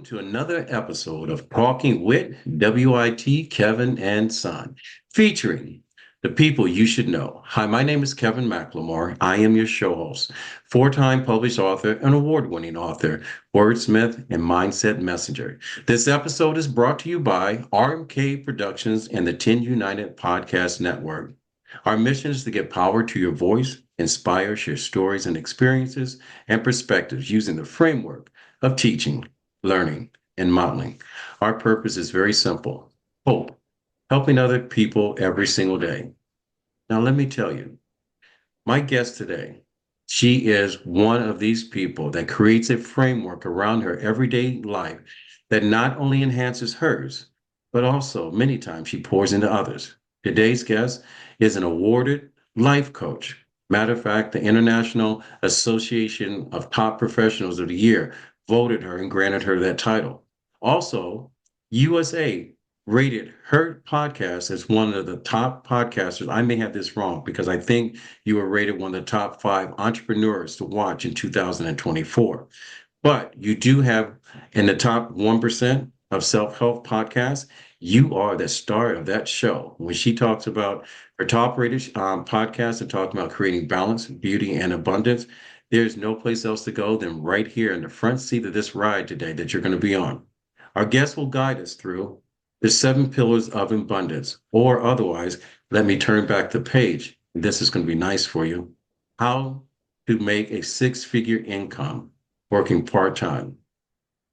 to another episode of Talking with WIT Kevin and Son, featuring the people you should know. Hi, my name is Kevin McLemore. I am your show host, four-time published author and award-winning author, wordsmith, and mindset messenger. This episode is brought to you by RMK Productions and the 10 United Podcast Network. Our mission is to get power to your voice, inspire, share stories and experiences and perspectives using the framework of teaching, learning, and modeling. Our purpose is very simple: hope, helping other people every single day. Now, let me tell you, my guest today, she is one of these people that creates a framework around her everyday life that not only enhances hers, but also many times she pours into others. Today's guest is an awarded life coach. Matter of fact, the International Association of Top Professionals of the Year voted her and granted her that title. Also, USA rated her podcast as one of the top podcasters. I may have this wrong because I think you were rated one of the top 5 entrepreneurs to watch in 2024. But you do have in the top 1% of self-help podcasts. You are the star of that show. When she talks about her top rated podcast and talking about creating balance, beauty, and abundance, there's no place else to go than right here in the front seat of this ride today that you're going to be on. Our guest will guide us through the 7 pillars of abundance, or otherwise, let me turn back the page. This is going to be nice for you. How to make a 6-figure income working part-time.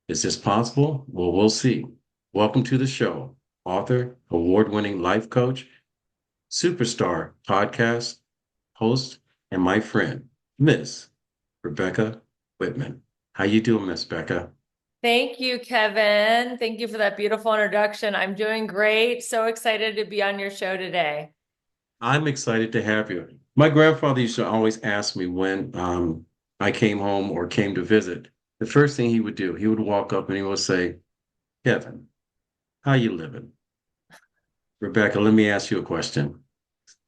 Is this possible? Well, we'll see. Welcome to the show, author, award-winning life coach, superstar podcast host, and my friend, Miss Rebecca Whitman. How you doing, Miss Becca? Thank you, Kevin. Thank you for that beautiful introduction. I'm doing great. So excited to be on your show today. I'm excited to have you. My grandfather used to always ask me when I came home or came to visit. The first thing he would do, he would walk up and he would say, "Kevin, how you living?" Rebecca, let me ask you a question.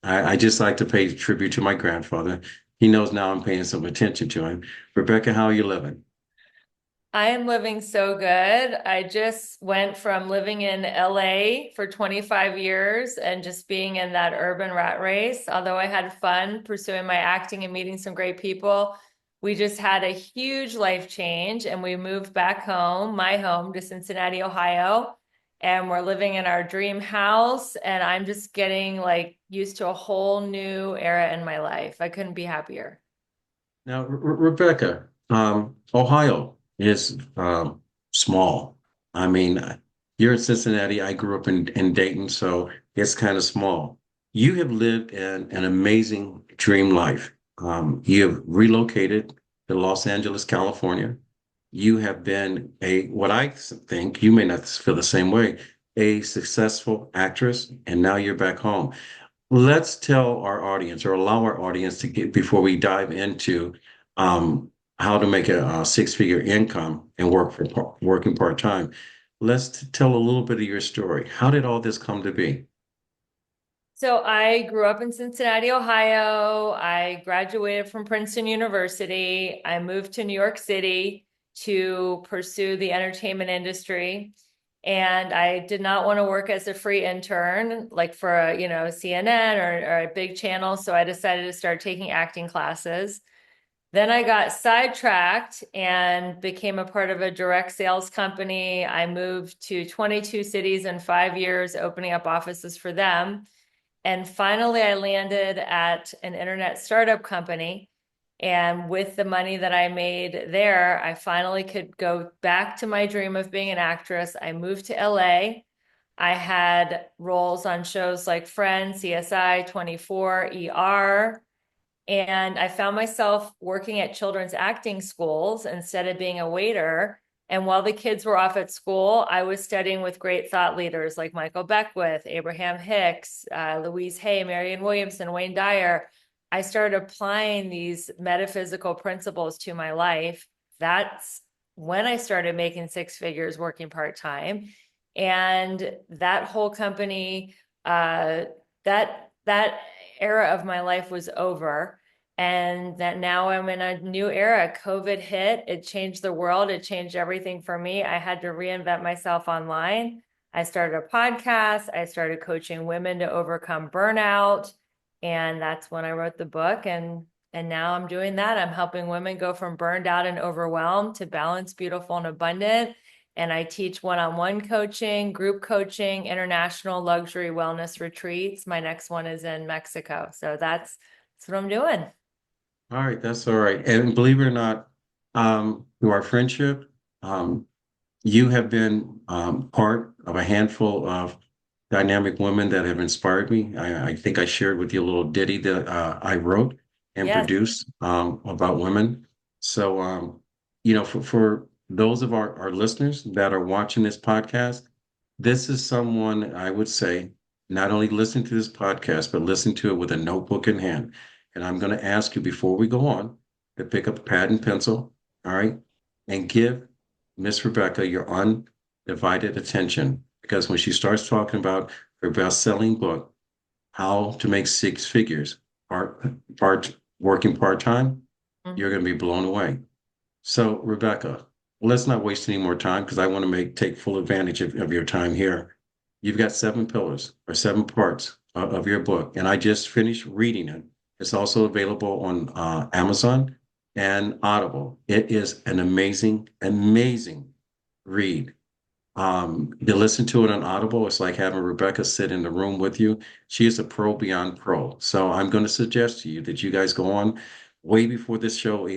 I just like to pay tribute to my grandfather. He knows now I'm paying some attention to him. Rebecca, how are you living? I am living so good. I just went from living in LA for 25 years and just being in that urban rat race. Although I had fun pursuing my acting and meeting some great people, we just had a huge life change and we moved back home, my home, to Cincinnati, Ohio. And we're living in our dream house. And I'm just getting like used to a whole new era in my life. I couldn't be happier. Now, Rebecca, Ohio is small. I mean, you're in Cincinnati. I grew up in Dayton, so it's kind of small. You have lived an amazing dream life. You have relocated to Los Angeles, California. You have been what I think, you may not feel the same way, a successful actress, and now you're back home. Let's tell our audience or allow our audience to get before we dive into how to make a 6-figure income and working part-time. Let's tell a little bit of your story. How did all this come to be? So I grew up in Cincinnati, Ohio. I graduated from Princeton University. I moved to New York City to pursue the entertainment industry. And I did not want to work as a free intern, like for CNN or a big channel. So I decided to start taking acting classes. Then I got sidetracked and became a part of a direct sales company. I moved to 22 cities in 5 years, opening up offices for them. And finally, I landed at an internet startup company. And with the money that I made there, I finally could go back to my dream of being an actress. I moved to LA. I had roles on shows like Friends, CSI, 24, ER. And I found myself working at children's acting schools instead of being a waiter. And while the kids were off at school, I was studying with great thought leaders like Michael Beckwith, Abraham Hicks, Louise Hay, Marianne Williamson, Wayne Dyer. I started applying these metaphysical principles to my life. That's when I started making 6 figures working part-time. And that whole company, that era of my life was over. And that now I'm in a new era. COVID hit, it changed the world, it changed everything for me. I had to reinvent myself online. I started a podcast, I started coaching women to overcome burnout, and that's when I wrote the book. And now I'm doing that. I'm helping women go from burned out and overwhelmed to balanced, beautiful, and abundant. And I teach one-on-one coaching, group coaching, international luxury wellness retreats. My next one is in Mexico. So that's what I'm doing. All right, that's all right. And believe it or not, through our friendship, um, you have been part of a handful of dynamic women that have inspired me. I think I shared with you a little ditty that I wrote and Yes. produced about women. So, for those of our listeners that are watching this podcast, this is someone I would say not only listen to this podcast, but listen to it with a notebook in hand. And I'm going to ask you before we go on to pick up a pad and pencil, all right, and give Miss Rebecca your undivided attention. Because when she starts talking about her best-selling book, How to Make Six Figures, part working part-time, Mhm. you're going to be blown away. So, Rebecca, let's not waste any more time because I want to take full advantage of your time here. You've got seven pillars or seven parts of your book, and I just finished reading it. It's also available on Amazon and Audible. It is an amazing, amazing read. To listen to it on Audible, it's like having Rebecca sit in the room with you. She is a pro beyond pro. So I'm going to suggest to you that you guys go on way before this show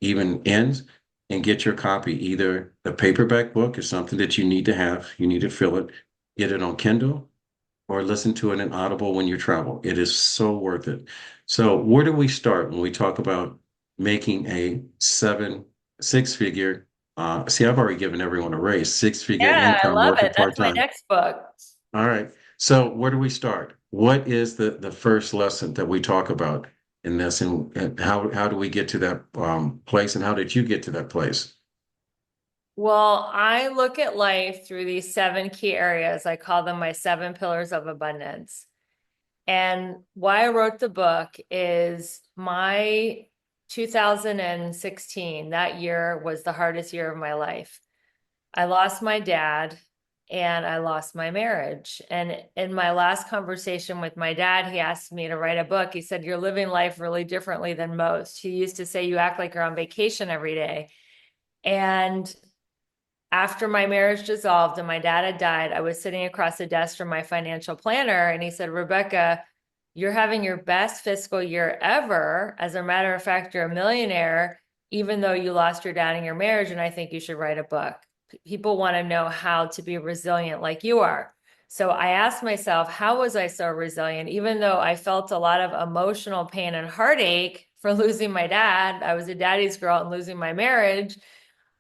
even ends and get your copy. Either the paperback book is something that you need to have, you need to fill it, get it on Kindle, or listen to it in Audible when you travel. It is so worth it. So where do we start when we talk about making a six figure see, I've already given everyone a raise, six-figure Yeah, I income love working it. That's my part-time. next book. All right. So where do we start? What is the first lesson that we talk about in this, and how do we get to that place, and how did you get to that place? Well, I look at life through these seven key areas. I call them my seven pillars of abundance. And why I wrote the book is my 2016, that year was the hardest year of my life. I lost my dad and I lost my marriage. And in my last conversation with my dad, he asked me to write a book. He said, "You're living life really differently than most." He used to say, "You act like you're on vacation every day." And after my marriage dissolved and my dad had died, I was sitting across the desk from my financial planner, and he said, "Rebecca, you're having your best fiscal year ever. As a matter of fact, you're a millionaire, even though you lost your dad in your marriage, and I think you should write a book. People want to know how to be resilient like you are." So I asked myself, how was I so resilient? Even though I felt a lot of emotional pain and heartache for losing my dad, I was a daddy's girl and losing my marriage.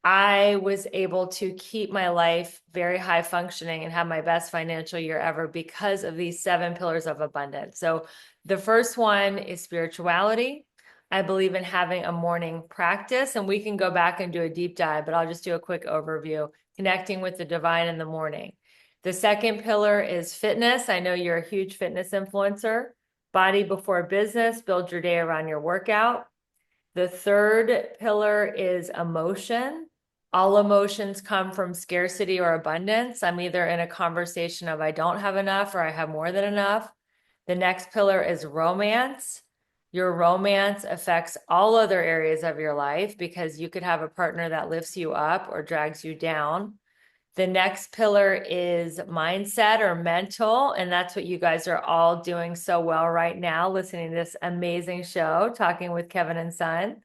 I was able to keep my life very high functioning and have my best financial year ever because of these seven pillars of abundance. So, the first one is spirituality. I believe in having a morning practice, and we can go back and do a deep dive, but I'll just do a quick overview, connecting with the divine in the morning. The second pillar is fitness. I know you're a huge fitness influencer. Body before business, build your day around your workout. The third pillar is emotion. All emotions come from scarcity or abundance. I'm either in a conversation of I don't have enough or I have more than enough. The next pillar is romance. Your romance affects all other areas of your life because you could have a partner that lifts you up or drags you down. The next pillar is mindset or mental, and that's what you guys are all doing so well right now, listening to this amazing show, Talking with Kevin and Son.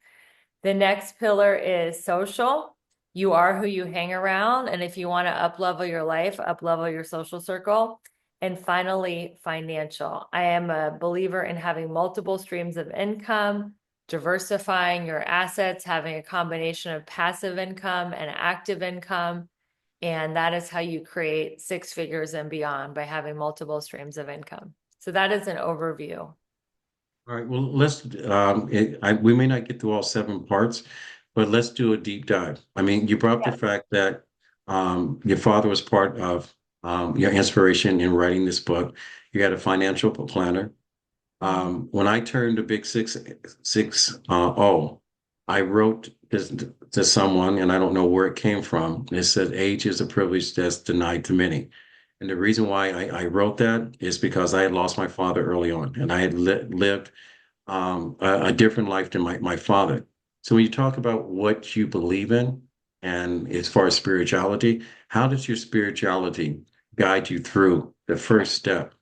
The next pillar is social. You are who you hang around. And if you want to up level your life, up level your social circle. And finally, financial. I am a believer in having multiple streams of income, diversifying your assets, having a combination of passive income and active income. And that is how you create six figures and beyond, by having multiple streams of income. So that is an overview. All right. Well, we may not get through all seven parts, but let's do a deep dive. I mean, you brought up the Yeah. fact that your father was part of your inspiration in writing this book. You had a financial planner. When I turned the big oh, I wrote this to someone, and I don't know where it came from. It said, "Age is a privilege that's denied to many." And the reason why I wrote that is because I had lost my father early on, and I had lived a different life than my father. So when you talk about what you believe in, and as far as spirituality, how does your spirituality guide you through the first step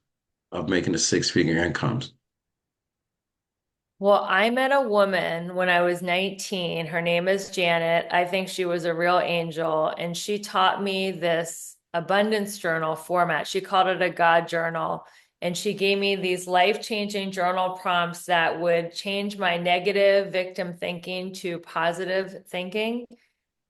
of making a six-figure income? Well, I met a woman when I was 19. Her name is Janet. I think she was a real angel, and she taught me this abundance journal format. She called it a God journal, and she gave me these life-changing journal prompts that would change my negative victim thinking to positive thinking.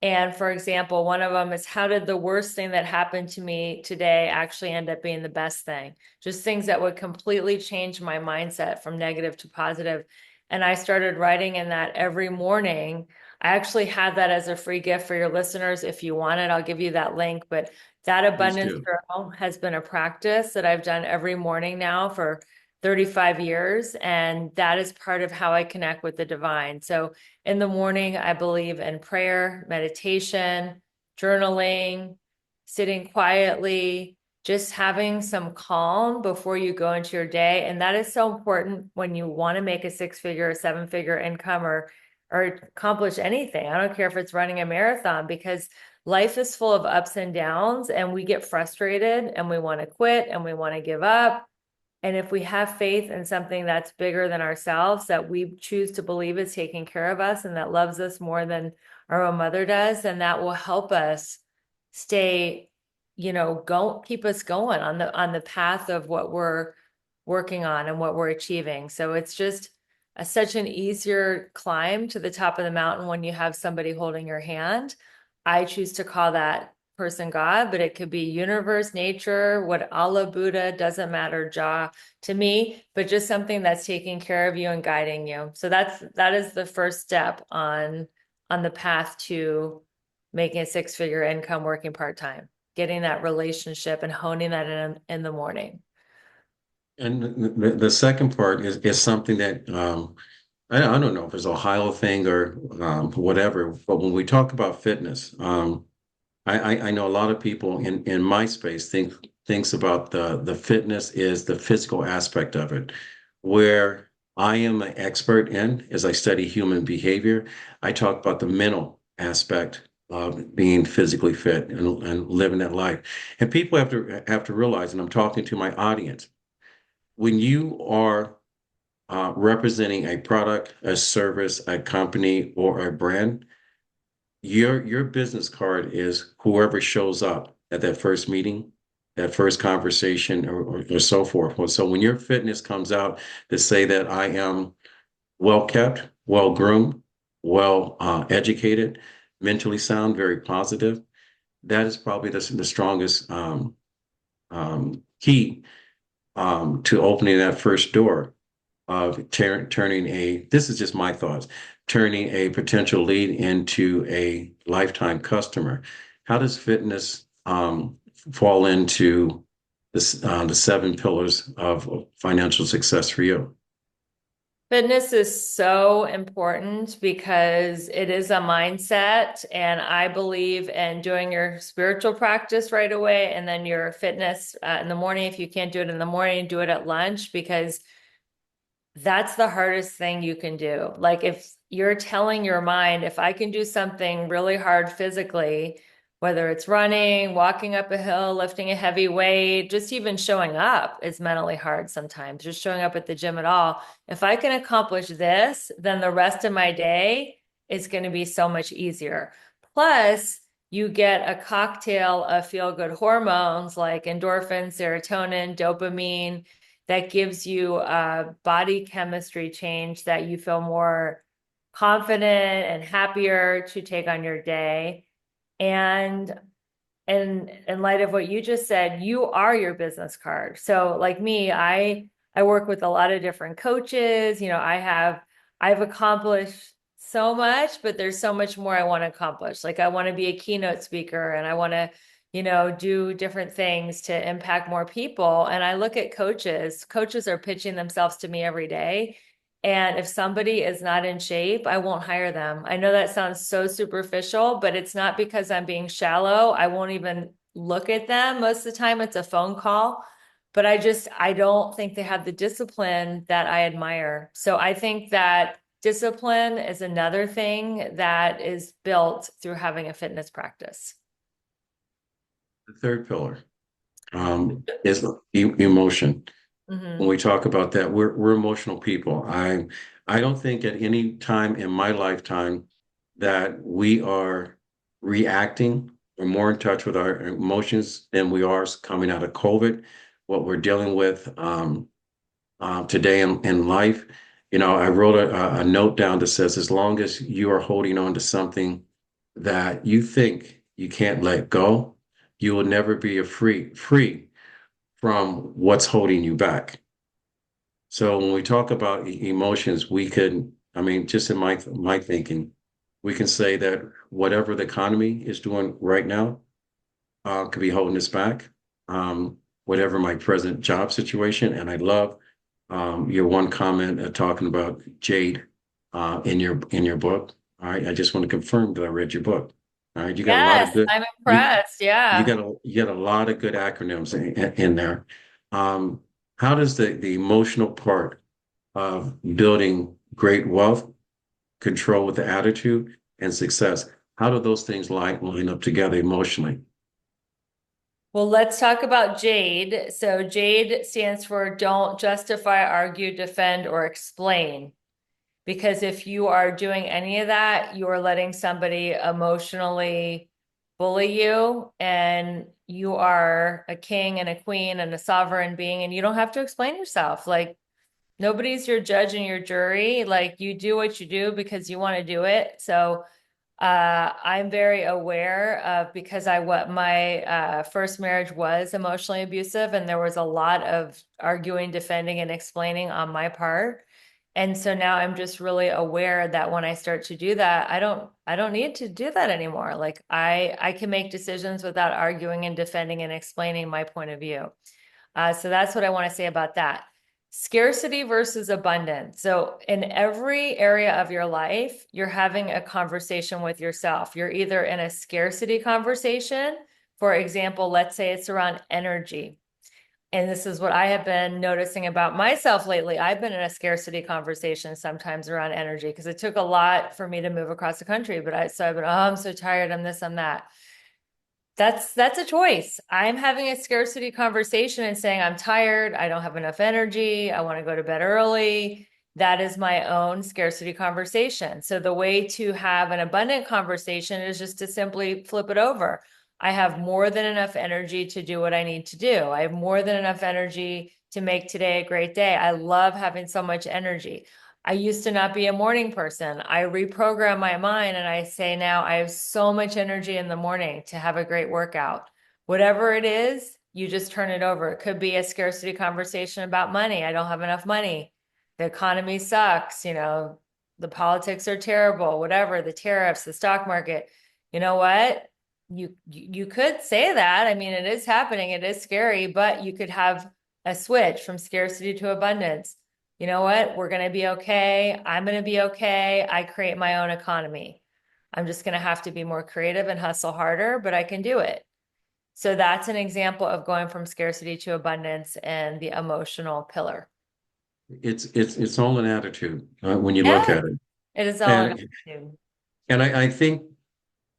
And for example, one of them is, how did the worst thing that happened to me today actually end up being the best thing? Just things that would completely change my mindset from negative to positive. And I started writing in that every morning. I actually have that as a free gift for your listeners. If you want it, I'll give you that link. But that Please abundance do. journal has been a practice that I've done every morning now for 35 years. And that is part of how I connect with the divine. So in the morning, I believe in prayer, meditation, journaling, sitting quietly, just having some calm before you go into your day. And that is so important when you want to make a six-figure or seven-figure income or accomplish anything. I don't care if it's running a marathon, because life is full of ups and downs, and we get frustrated and we want to quit and we want to give up. And if we have faith in something that's bigger than ourselves, that we choose to believe is taking care of us and that loves us more than our own mother does, then that will help us stay, go keep us going on the path of what we're working on and what we're achieving. So it's just such an easier climb to the top of the mountain when you have somebody holding your hand. I choose to call that person God, but it could be universe, nature, what Allah, Buddha, doesn't matter, Jah to me, but just something that's taking care of you and guiding you. So that is the first step on the path to making a six-figure income working part-time, getting that relationship and honing that in the morning. And the second part is something that I don't know if it's a Ohio thing or whatever, but when we talk about fitness, I know a lot of people in my space thinks about the fitness is the physical aspect of it, where I am an expert in as I study human behavior. I talk about the mental aspect of being physically fit and living that life. And people have to realize, and I'm talking to my audience, when you are representing a product, a service, a company, or a brand, your business card is whoever shows up at that first meeting, that first conversation, or so forth. Well, so when your fitness comes out to say that I am well kept, well groomed, well educated, mentally sound, very positive, that is probably the strongest key to opening that first door of turning this is just my thoughts, turning a potential lead into a lifetime customer. How does fitness fall into the seven pillars of financial success for you? Fitness is so important because it is a mindset, and I believe in doing your spiritual practice right away and then your fitness in the morning. If you can't do it in the morning, do it at lunch, because that's the hardest thing you can do. Like, if you're telling your mind, if I can do something really hard physically, whether it's running, walking up a hill, lifting a heavy weight, just even showing up is mentally hard sometimes, just showing up at the gym at all. If I can accomplish this, then the rest of my day is going to be so much easier. Plus, you get a cocktail of feel-good hormones like endorphins, serotonin, dopamine, that gives you a body chemistry change that you feel more confident and happier to take on your day. And in light of what you just said, you are your business card. So like me, I work with a lot of different coaches. I've accomplished so much, but there's so much more I want to accomplish. Like, I want to be a keynote speaker, and I want to do different things to impact more people. And I look at coaches are pitching themselves to me every day. And if somebody is not in shape, I won't hire them. I know that sounds so superficial, but it's not because I'm being shallow. I won't even look at them. Most of the time, it's a phone call. But I don't think they have the discipline that I admire. So I think that discipline is another thing that is built through having a fitness practice. The third pillar is emotion. Hmm. When we talk about that, we're emotional people. I don't think at any time in my lifetime that we are reacting or more in touch with our emotions than we are coming out of COVID, what we're dealing with today in life. I wrote a note down that says, as long as you are holding on to something that you think you can't let go, you will never be free from what's holding you back. So when we talk about emotions, we could, I mean, just in my thinking, we can say that whatever the economy is doing right now could be holding us back. Whatever my present job situation, and I love your one comment talking about Jade in your book. All right, I just want to confirm that I read your book. All right, you got a lot of Yes, good I'm you impressed. you Yeah. got a lot of good acronyms in there. Um, how does the emotional part of building great wealth, control with the attitude, and success, how do those things line up together emotionally? Well, let's talk about JADE. So JADE stands for don't justify, argue, defend, or explain. Because if you are doing any of that, you are letting somebody emotionally bully you, and you are a king and a queen and a sovereign being, and you don't have to explain yourself. Like, nobody's your judge and your jury. Like, you do what you do because you want to do it. So I'm very aware of, because what my first marriage was emotionally abusive, and there was a lot of arguing, defending, and explaining on my part. And so now I'm just really aware that when I start to do that, I don't need to do that anymore. Like, I can make decisions without arguing and defending and explaining my point of view. So that's what I want to say about that. Scarcity versus abundance. So, in every area of your life, you're having a conversation with yourself. You're either in a scarcity conversation. For example, let's say it's around energy. And this is what I have been noticing about myself lately. I've been in a scarcity conversation sometimes around energy, because it took a lot for me to move across the country. So I've been, oh, I'm so tired. I'm this, I'm that. That's a choice. I'm having a scarcity conversation and saying, I'm tired, I don't have enough energy, I want to go to bed early. That is my own scarcity conversation. So the way to have an abundant conversation is just to simply flip it over. I have more than enough energy to do what I need to do. I have more than enough energy to make today a great day. I love having so much energy. I used to not be a morning person. I reprogram my mind and I say now I have so much energy in the morning to have a great workout. Whatever it is, you just turn it over. It could be a scarcity conversation about money. I don't have enough money. The economy sucks, the politics are terrible, whatever, the tariffs, the stock market. You know what? You could say that. I mean, it is happening. It is scary, but you could have a switch from scarcity to abundance. You know what? We're going to be okay. I'm going to be okay. I create my own economy. I'm just going to have to be more creative and hustle harder, but I can do it. So that's an example of going from scarcity to abundance and the emotional pillar. It's all an attitude when you look Yeah, at it. it is all an And attitude. and I think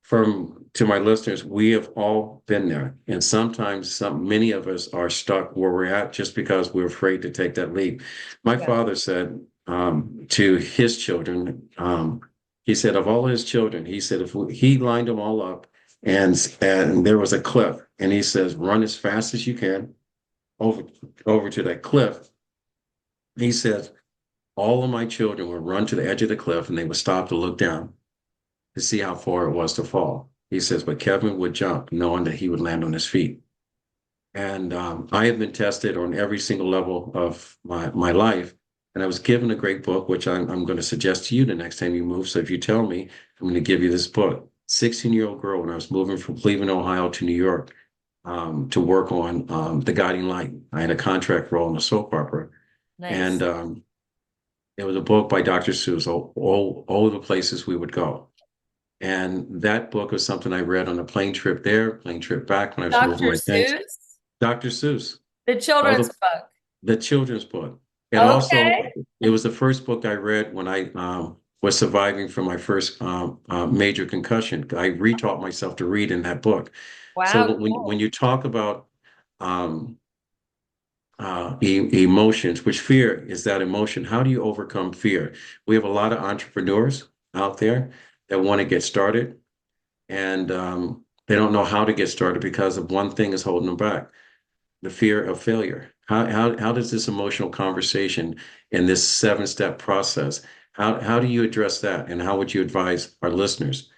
from to my listeners, we have all been there. And sometimes many of us are stuck where we're at just because we're afraid to take that leap. My Yeah. father said to his children, he said, of all his children, he said, he lined them all up and there was a cliff, and he says, run as fast as you can over to that cliff. He says, all of my children would run to the edge of the cliff and they would stop to look down to see how far it was to fall. He says, but Kevin would jump knowing that he would land on his feet. And I have been tested on every single level of my life. And I was given a great book, which I'm going to suggest to you the next time you move. So if you tell me, I'm going to give you this book. 16-year-old girl, when I was moving from Cleveland, Ohio to New York, to work on The Guiding Light. I had a contract role in a soap opera, and Nice. it was a book by Dr. Seuss, all the places we would go. And that book was something I read on a plane trip there, plane trip back when I was moving Dr. my things. Seuss, Dr. Seuss, the all children's the book. children's book. And also, Okay. it was the first book I read when I was surviving from my first major concussion. I retaught myself to read in that book. So Wow, when cool. you talk about um, emotions, which fear is that emotion, how do you overcome fear? We have a lot of entrepreneurs out there that want to get started, and they don't know how to get started because of one thing is holding them back: the fear of failure. How does this emotional conversation in this seven-step process, how do you address that? And how would you advise our listeners?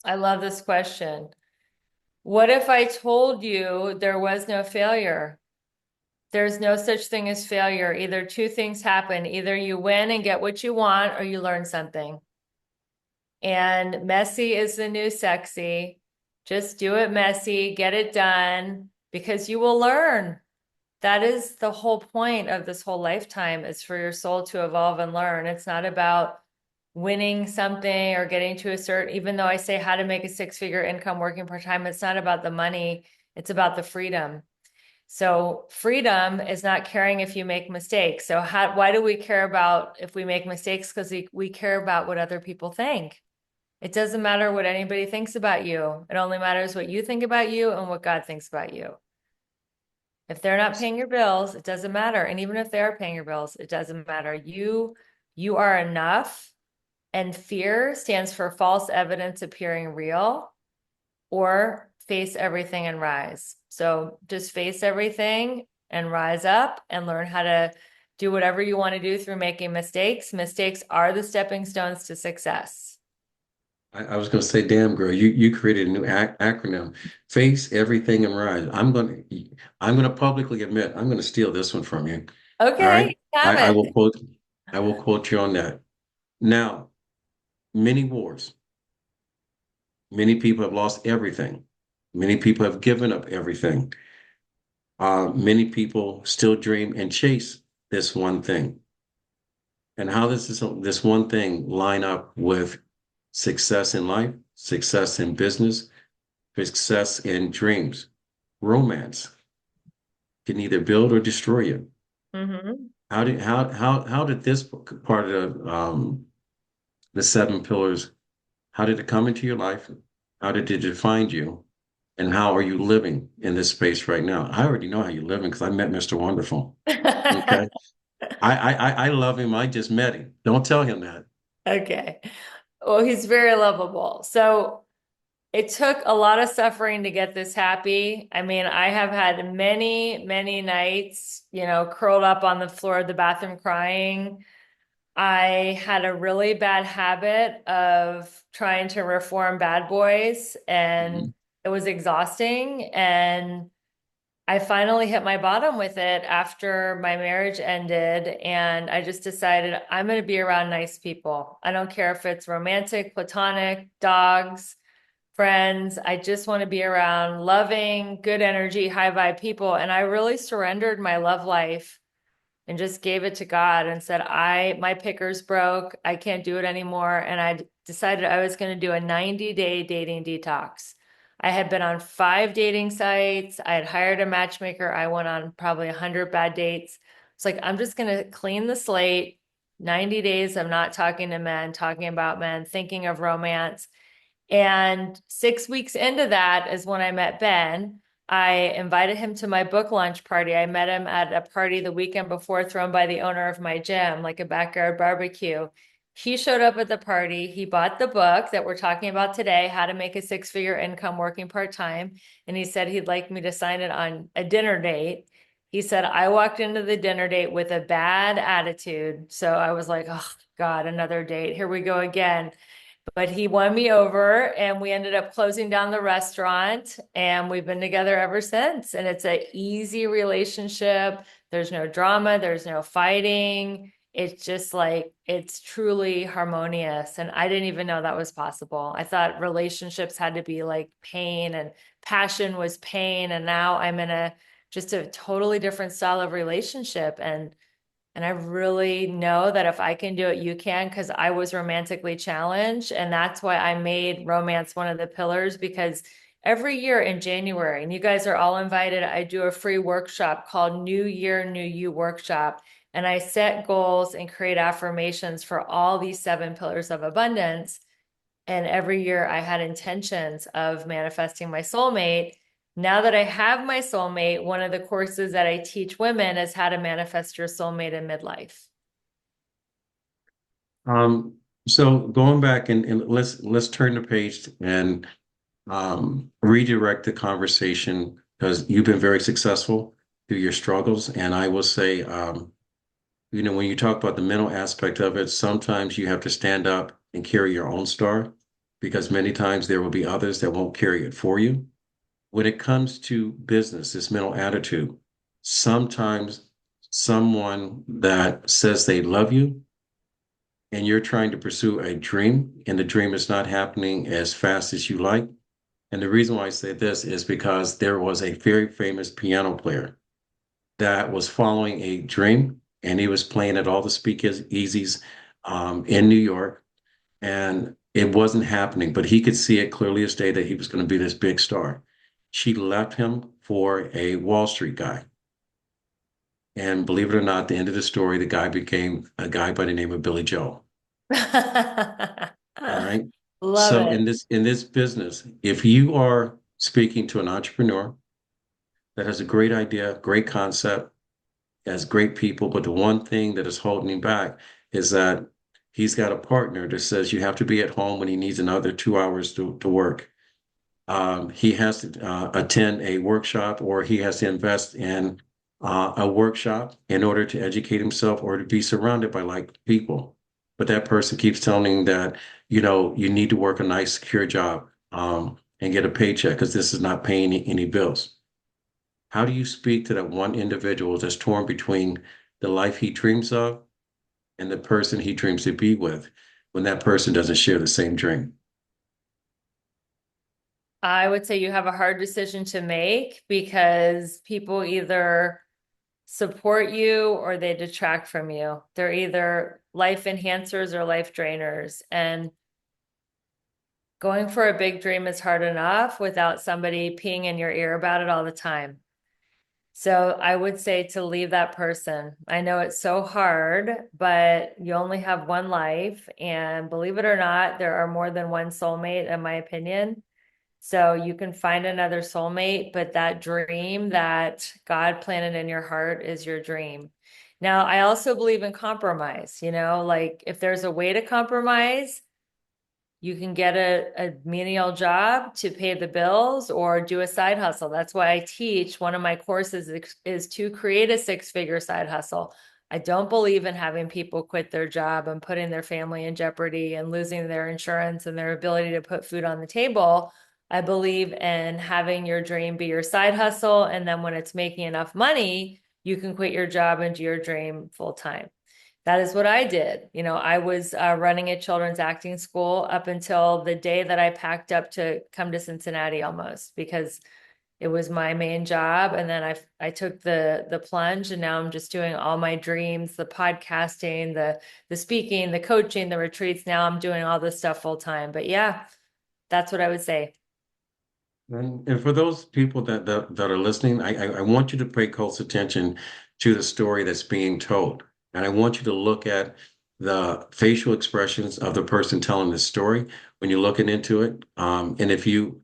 I love this question. What if I told you there was no failure? There's no such thing as failure. Either two things happen. Either you win and get what you want, or you learn something. And messy is the new sexy. Just do it messy, get it done, because you will learn. That is the whole point of this whole lifetime, is for your soul to evolve and learn. It's not about winning something or getting to a certain, even though I say how to make a six-figure income working part-time, it's not about the money, it's about the freedom. So freedom is not caring if you make mistakes. So why do we care about if we make mistakes? Because we care about what other people think. It doesn't matter what anybody thinks about you. It only matters what you think about you and what God thinks about you. If they're not paying your bills, it doesn't matter. And even if they're paying your bills, it doesn't matter. You are enough. And fear stands for false evidence appearing real, or face everything and rise. So just face everything and rise up and learn how to do whatever you want to do through making mistakes. Mistakes are the stepping stones to success. I was going to say, damn girl, you created a new acronym: face everything and rise. I'm going to publicly admit I'm going to steal this one from you. All right, Okay, have I will it. quote I will quote you on that. Now, many wars, many people have lost everything. Many people have given up everything. Many people still dream and chase this one thing. And how does this one thing line up with success in life, success in business, success in dreams? Romance can either build or destroy you. Hmm. How did this part of the seven pillars, how did it come into your life? How did it define you? And how are you living in this space right now? I already know how you're living because I met Mr. Wonderful. Okay. I love him. I just met him. Don't tell him that. Okay. Well, he's very lovable. So it took a lot of suffering to get this happy. I mean, I have had many, many nights, curled up on the floor of the bathroom crying. I had a really bad habit of trying to reform bad boys, and Mhm. it was exhausting. And I finally hit my bottom with it after my marriage ended. And I just decided I'm going to be around nice people. I don't care if it's romantic, platonic, dogs, friends. I just want to be around loving, good energy, high vibe people. And I really surrendered my love life and just gave it to God and said, my picker's broke. I can't do it anymore. And I decided I was going to do a 90-day dating detox. I had been on 5 dating sites. I had hired a matchmaker. I went on probably 100 bad dates. It's like, I'm just going to clean the slate. 90 days of not talking to men, talking about men, thinking of romance. And 6 weeks into that is when I met Ben. I invited him to my book launch party. I met him at a party the weekend before thrown by the owner of my gym, like a backyard barbecue. He showed up at the party. He bought the book that we're talking about today, How to Make a Six-Figure Income Working Part-Time. And he said he'd like me to sign it on a dinner date. He said, I walked into the dinner date with a bad attitude. So I was like, oh, God, another date. Here we go again. But he won me over and we ended up closing down the restaurant and we've been together ever since. And it's an easy relationship. There's no drama, there's no fighting. it's just like it's truly harmonious. And I didn't even know that was possible. I thought relationships had to be like pain and passion was pain. And now I'm in a just a totally different style of relationship. And I really know that if I can do it, you can, because I was romantically challenged. And that's why I made romance one of the pillars, because every year in January, and you guys are all invited, I do a free workshop called New Year, New You Workshop. And I set goals and create affirmations for all these 7 pillars of abundance. And every year I had intentions of manifesting my soulmate. Now that I have my soulmate, one of the courses that I teach women is how to manifest your soulmate in midlife. Um, so going back and let's turn the page and redirect the conversation because you've been very successful through your struggles. And I will say, when you talk about the mental aspect of it, sometimes you have to stand up and carry your own star because many times there will be others that won't carry it for you. When it comes to business, this mental attitude, sometimes someone that says they love you and you're trying to pursue a dream and the dream is not happening as fast as you like. And the reason why I say this is because there was a very famous piano player that was following a dream and he was playing at all the speakeasies in New York and it wasn't happening, but he could see it clearly as day that he was going to be this big star. She left him for a Wall Street guy. And believe it or not, at the end of the story, the guy became a guy by the name of Billy Joel. All right. Love So it. in this business, if you are speaking to an entrepreneur that has a great idea, great concept, has great people, but the one thing that is holding him back is that he's got a partner that says you have to be at home when he needs another 2 hours to work. He has to attend a workshop or he has to invest in a workshop in order to educate himself or to be surrounded by like people. But that person keeps telling him that, you need to work a nice, secure job and get a paycheck because this is not paying any bills. How do you speak to that one individual that's torn between the life he dreams of and the person he dreams to be with when that person doesn't share the same dream? I would say you have a hard decision to make because people either support you or they detract from you. They're either life enhancers or life drainers. And going for a big dream is hard enough without somebody peeing in your ear about it all the time. So I would say to leave that person. I know it's so hard, but you only have one life. And believe it or not, there are more than one soulmate, in my opinion. So you can find another soulmate, but that dream that God planted in your heart is your dream. Now, I also believe in compromise, like if there's a way to compromise, you can get a menial job to pay the bills or do a side hustle. That's why I teach one of my courses is to create a 6-figure side hustle. I don't believe in having people quit their job and putting their family in jeopardy and losing their insurance and their ability to put food on the table. I believe in having your dream be your side hustle. And then when it's making enough money, you can quit your job and do your dream full time. That is what I did. I was running a children's acting school up until the day that I packed up to come to Cincinnati almost because it was my main job. And then I took the plunge and now I'm just doing all my dreams, the podcasting, the speaking, the coaching, the retreats. Now I'm doing all this stuff full time. But yeah, that's what I would say. And for those people that are listening, I want you to pay close attention to the story that's being told. And I want you to look at the facial expressions of the person telling the story when you're looking into it. And if you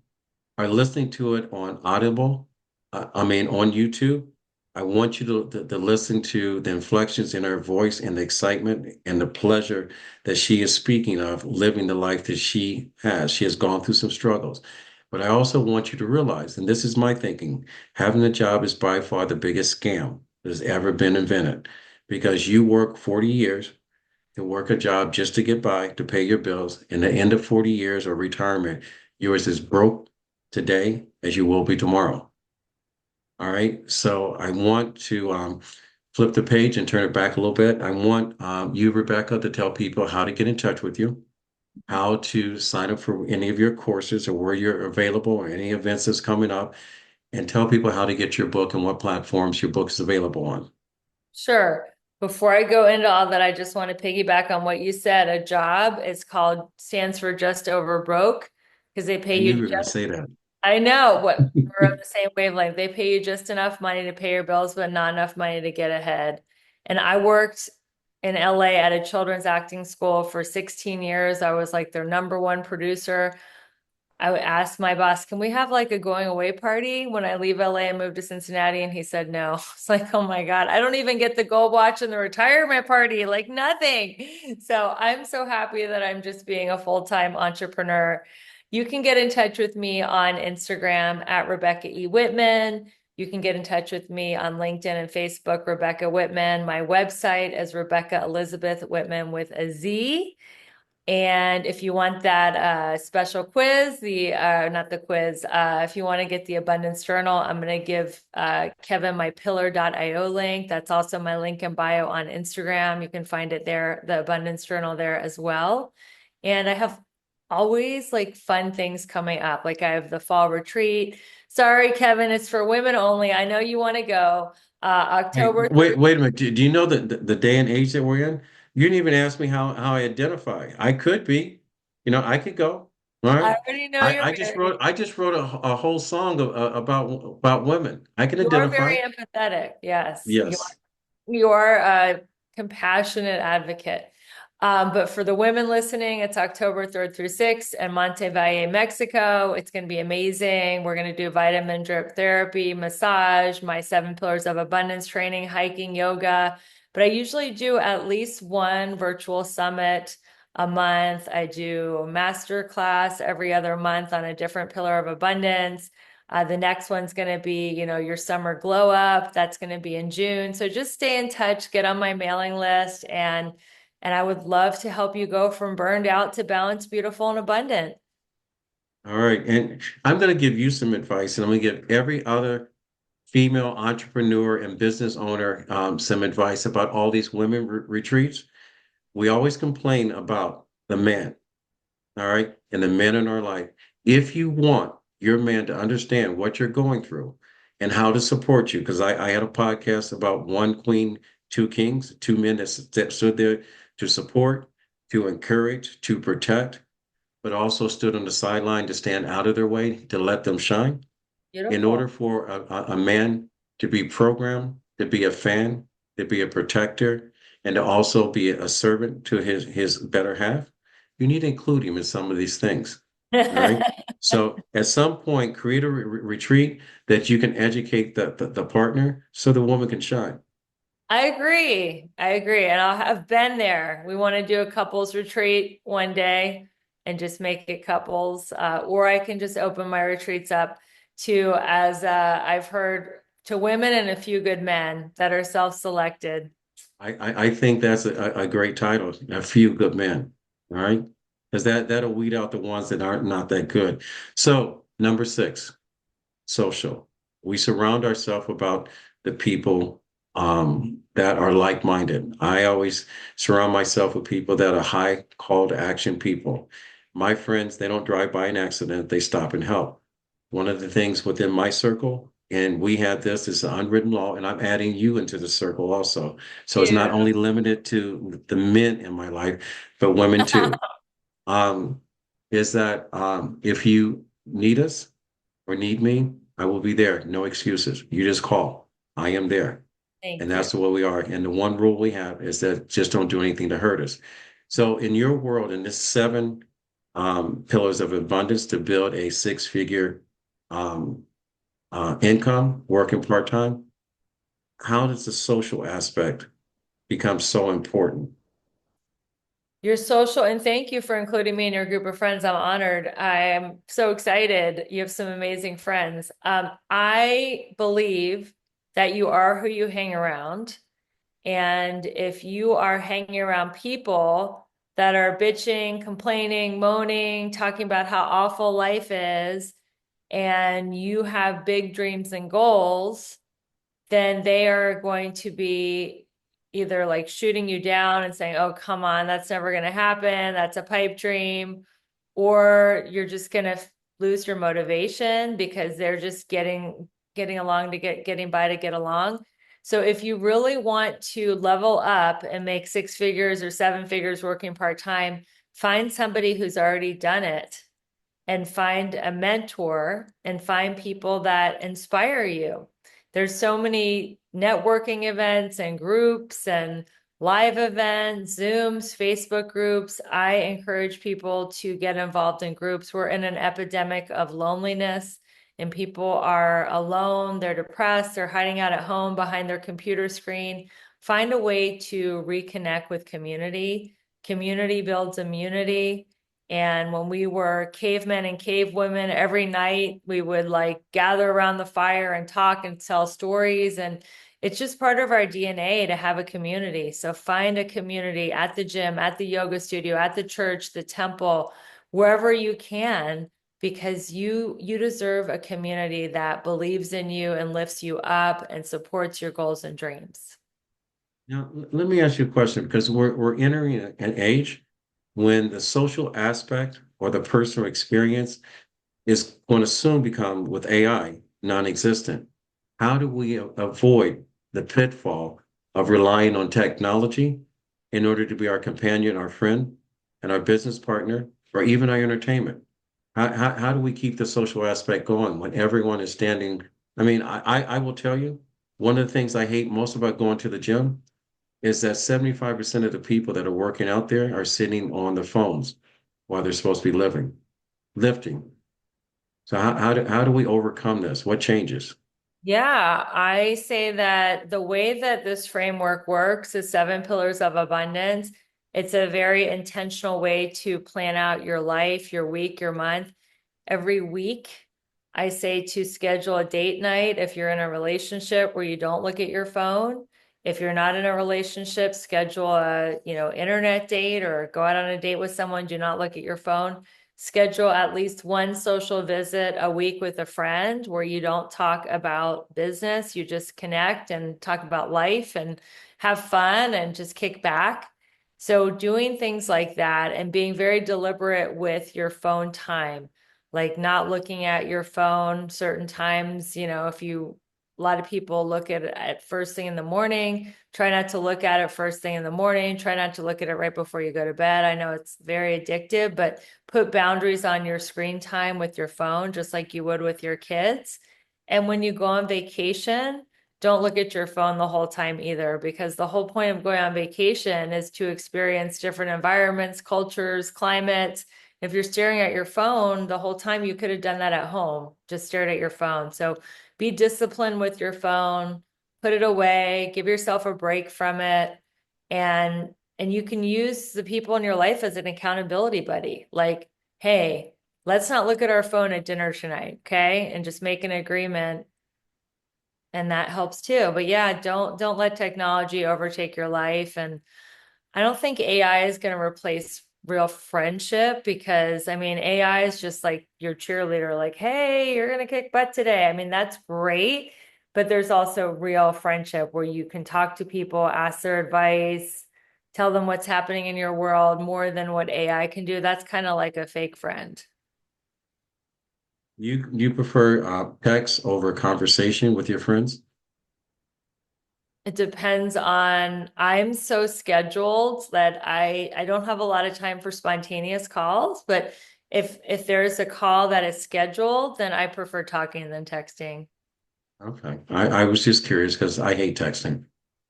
are listening to it on Audible, on YouTube, I want you to listen to the inflections in her voice and the excitement and the pleasure that she is speaking of living the life that she has. She has gone through some struggles. But I also want you to realize, and this is my thinking, having a job is by far the biggest scam that has ever been invented because you work 40 years to work a job just to get by, to pay your bills. In the end of 40 years or retirement, you're as broke today as you will be tomorrow. All right. So I want to flip the page and turn it back a little bit. I want you, Rebecca, to tell people how to get in touch with you, how to sign up for any of your courses or where you're available or any events that's coming up, and tell people how to get your book and what platforms your book is available on. Sure. Before I go into all that, I just want to piggyback on what you said. A job is called stands for just over broke because they I pay knew you you were going to just, say that. I know what we're on the same wavelength. They pay you just enough money to pay your bills, but not enough money to get ahead. And I worked in LA at a children's acting school for 16 years. I was like their number one producer. I would ask my boss, can we have like a going away party when I leave LA and move to Cincinnati? And he said no. It's like, oh my God, I don't even get the gold watch and the retirement party, like nothing. So I'm so happy that I'm just being a full-time entrepreneur. You can get in touch with me on Instagram at Rebecca E. Whitman. You can get in touch with me on LinkedIn and Facebook, Rebecca Whitman. My website is Rebecca Elizabeth Whitman with a Z. And if you want that special quiz, the not the quiz, if you want to get the Abundance Journal, I'm going to give Kevin my pillar.io link. That's also my link in bio on Instagram. You can find it there, the Abundance Journal there as well. And I have always like fun things coming up. Like I have the fall retreat. Sorry, Kevin, it's for women only. I know you want to go. Hey, October wait a minute. Do you know the day and age that we're in? You didn't even ask me how I identify. I could be, I could go. All I right. already know you're married. I just wrote a whole song about women. I can You're identify. very empathetic. Yes. Yes. You're a compassionate advocate. But for the women listening, it's October 3rd through 6th in Montevalle, Mexico. It's going to be amazing. We're going to do vitamin drip therapy, massage, my 7 pillars of abundance training, hiking, yoga. But I usually do at least one virtual summit a month. I do a master class every other month on a different pillar of abundance. The next one's going to be, your summer glow up. That's going to be in June. So just stay in touch, get on my mailing list, and I would love to help you go from burned out to balanced, beautiful, and abundant. All right. And I'm going to give you some advice, and I'm going to give every other female entrepreneur and business owner some advice about all these women retreats. We always complain about the men. All right. And the men in our life. If you want your man to understand what you're going through and how to support you, because I had a podcast about one queen, two kings, two men that stood there to support, to encourage, to protect, but also stood on the sideline to stand out of their way, to let them shine. In order Beautiful. for a man to be programmed, to be a fan, to be a protector, and to also be a servant to his better half, you need to include him in some of these things. All right. So at some point, create a retreat that you can educate the partner so the woman can shine. I agree. I agree. And I'll have been there. We want to do a couples retreat one day and just make it couples. Or I can just open my retreats up to, as I've heard, to women and a few good men that are self-selected. I think that's a great title, A Few Good Men. All right. Because that'll weed out the ones that aren't not that good. So number 6. Social. We surround ourselves about the people that are like-minded. I always surround myself with people that are high call to action people. My friends, they don't drive by an accident, they stop and help. One of the things within my circle, and we had this, is an unwritten law, and I'm adding you into the circle also. So it's not You. only limited to the men in my life, but women too. Um, is that if you need us, or need me, I will be there. No excuses. You just call. I am there. And Thank you. that's what we are. And the one rule we have is that just don't do anything to hurt us. So in your world, in this 7 pillars of abundance to build a 6-figure um, income, working part-time, how does the social aspect become so important? Your social, and thank you for including me in your group of friends. I'm honored. I am so excited. You have some amazing friends. I believe that you are who you hang around. And if you are hanging around people that are bitching, complaining, moaning, talking about how awful life is, and you have big dreams and goals, then they are going to be either like shooting you down and saying, oh, come on, that's never going to happen. That's a pipe dream. Or you're just going to lose your motivation because they're just getting along to getting by to get along. So if you really want to level up and make six figures or seven figures working part-time, find somebody who's already done it and find a mentor and find people that inspire you. There's so many networking events and groups and live events, Zooms, Facebook groups. I encourage people to get involved in groups. We're in an epidemic of loneliness and people are alone, they're depressed, they're hiding out at home behind their computer screen. Find a way to reconnect with community. Community builds immunity. And when we were cavemen and cavewomen, every night we would like gather around the fire and talk and tell stories. And it's just part of our DNA to have a community. So find a community at the gym, at the yoga studio, at the church, the temple, wherever you can, because you deserve a community that believes in you and lifts you up and supports your goals and dreams. Now, let me ask you a question because we're entering an age when the social aspect or the personal experience is going to soon become, with AI, non-existent. How do we avoid the pitfall of relying on technology in order to be our companion, our friend, and our business partner, or even our entertainment? How do we keep the social aspect going when everyone is standing? I mean, I will tell you, one of the things I hate most about going to the gym is that 75% of the people that are working out there are sitting on their phones while they're supposed to be lifting. So how do we overcome this? What changes? Yeah, I say that the way that this framework works is seven pillars of abundance. It's a very intentional way to plan out your life, your week, your month. Every week, I say to schedule a date night if you're in a relationship where you don't look at your phone. If you're not in a relationship, schedule a, internet date or go out on a date with someone, do not look at your phone. Schedule at least one social visit a week with a friend where you don't talk about business, you just connect and talk about life and have fun and just kick back. So doing things like that and being very deliberate with your phone time, like not looking at your phone certain times, if a lot of people look at it at first thing in the morning, try not to look at it first thing in the morning, try not to look at it right before you go to bed. I know it's very addictive, but put boundaries on your screen time with your phone, just like you would with your kids. And when you go on vacation, don't look at your phone the whole time either, because the whole point of going on vacation is to experience different environments, cultures, climates. If you're staring at your phone the whole time, you could have done that at home, just stared at your phone. So be disciplined with your phone, put it away, give yourself a break from it. And you can use the people in your life as an accountability buddy. Like, hey, let's not look at our phone at dinner tonight, okay? And just make an agreement. And that helps too. But yeah, don't let technology overtake your life. And I don't think AI is going to replace real friendship because I mean, AI is just like your cheerleader, like, hey, you're going to kick butt today. I mean, that's great. But there's also real friendship where you can talk to people, ask their advice, tell them what's happening in your world more than what AI can do. That's kind of like a fake friend. You prefer text over conversation with your friends? It depends on, I'm so scheduled that I don't have a lot of time for spontaneous calls, but if there's a call that is scheduled, then I prefer talking than texting. Okay. I was just curious because I hate texting.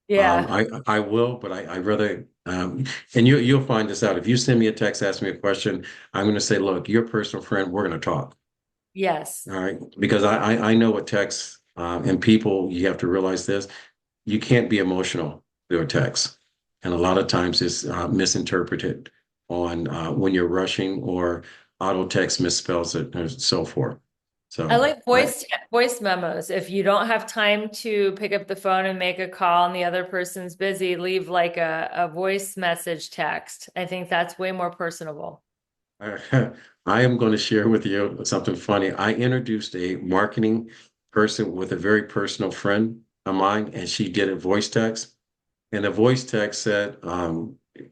Yeah. I will, but I rather and you'll find this out. If you send me a text, ask me a question, I'm going to say, look, you're a personal friend. We're going to talk. Yes. All right. Because I know what text and people, you have to realize this, you can't be emotional through a text. And a lot of times it's misinterpreted on when you're rushing or auto text misspells it and so forth. I So like voice memos. If you don't have time to pick up the phone and make a call and the other person's busy, leave like a voice message text. I think that's way more personable. I am going to share with you something funny. I introduced a marketing person with a very personal friend. of mine, and she did a voice text. And the voice text said,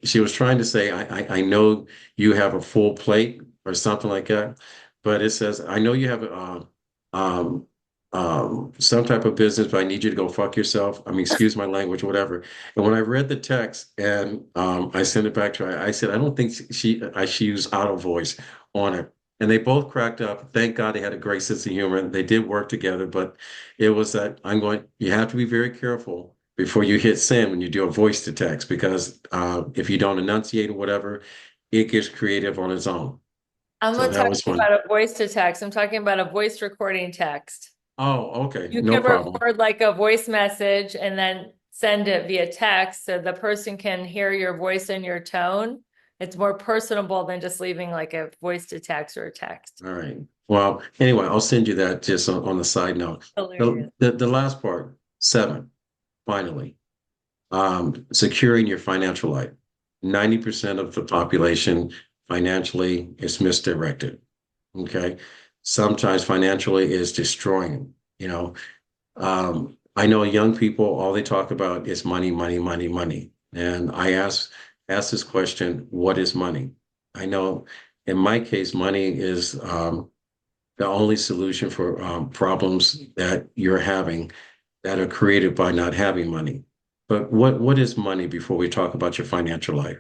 she was trying to say, I know you have a full plate or something like that, but it says, I know you have um, some type of business, but I need you to go fuck yourself. I mean, excuse my language, whatever. And when I read the text and I sent it back to her, I said, I don't think she used auto voice on it. And they both cracked up. Thank God they had a great sense of humor. They did work together, but it was that you have to be very careful before you hit send when you do a voice to text, because if you don't enunciate or whatever, it gets creative on its own. I'm So not that talking was fun. about a voice to text. I'm talking about a voice recording text. Oh, okay. You No can problem. record like a voice message and then send it via text so the person can hear your voice and your tone. It's more personable than just leaving like a voice to text or a text. All right. Well, anyway, I'll send you that just on the side note. Hilarious. The last part, seven, finally, securing your financial life. 90% of the population financially is misdirected. Okay. Sometimes financially is destroying them. I know young people, all they talk about is money, money, money, money. And ask this question, what is money? I know in my case, money is the only solution for problems that you're having that are created by not having money. But what is money before we talk about your financial life?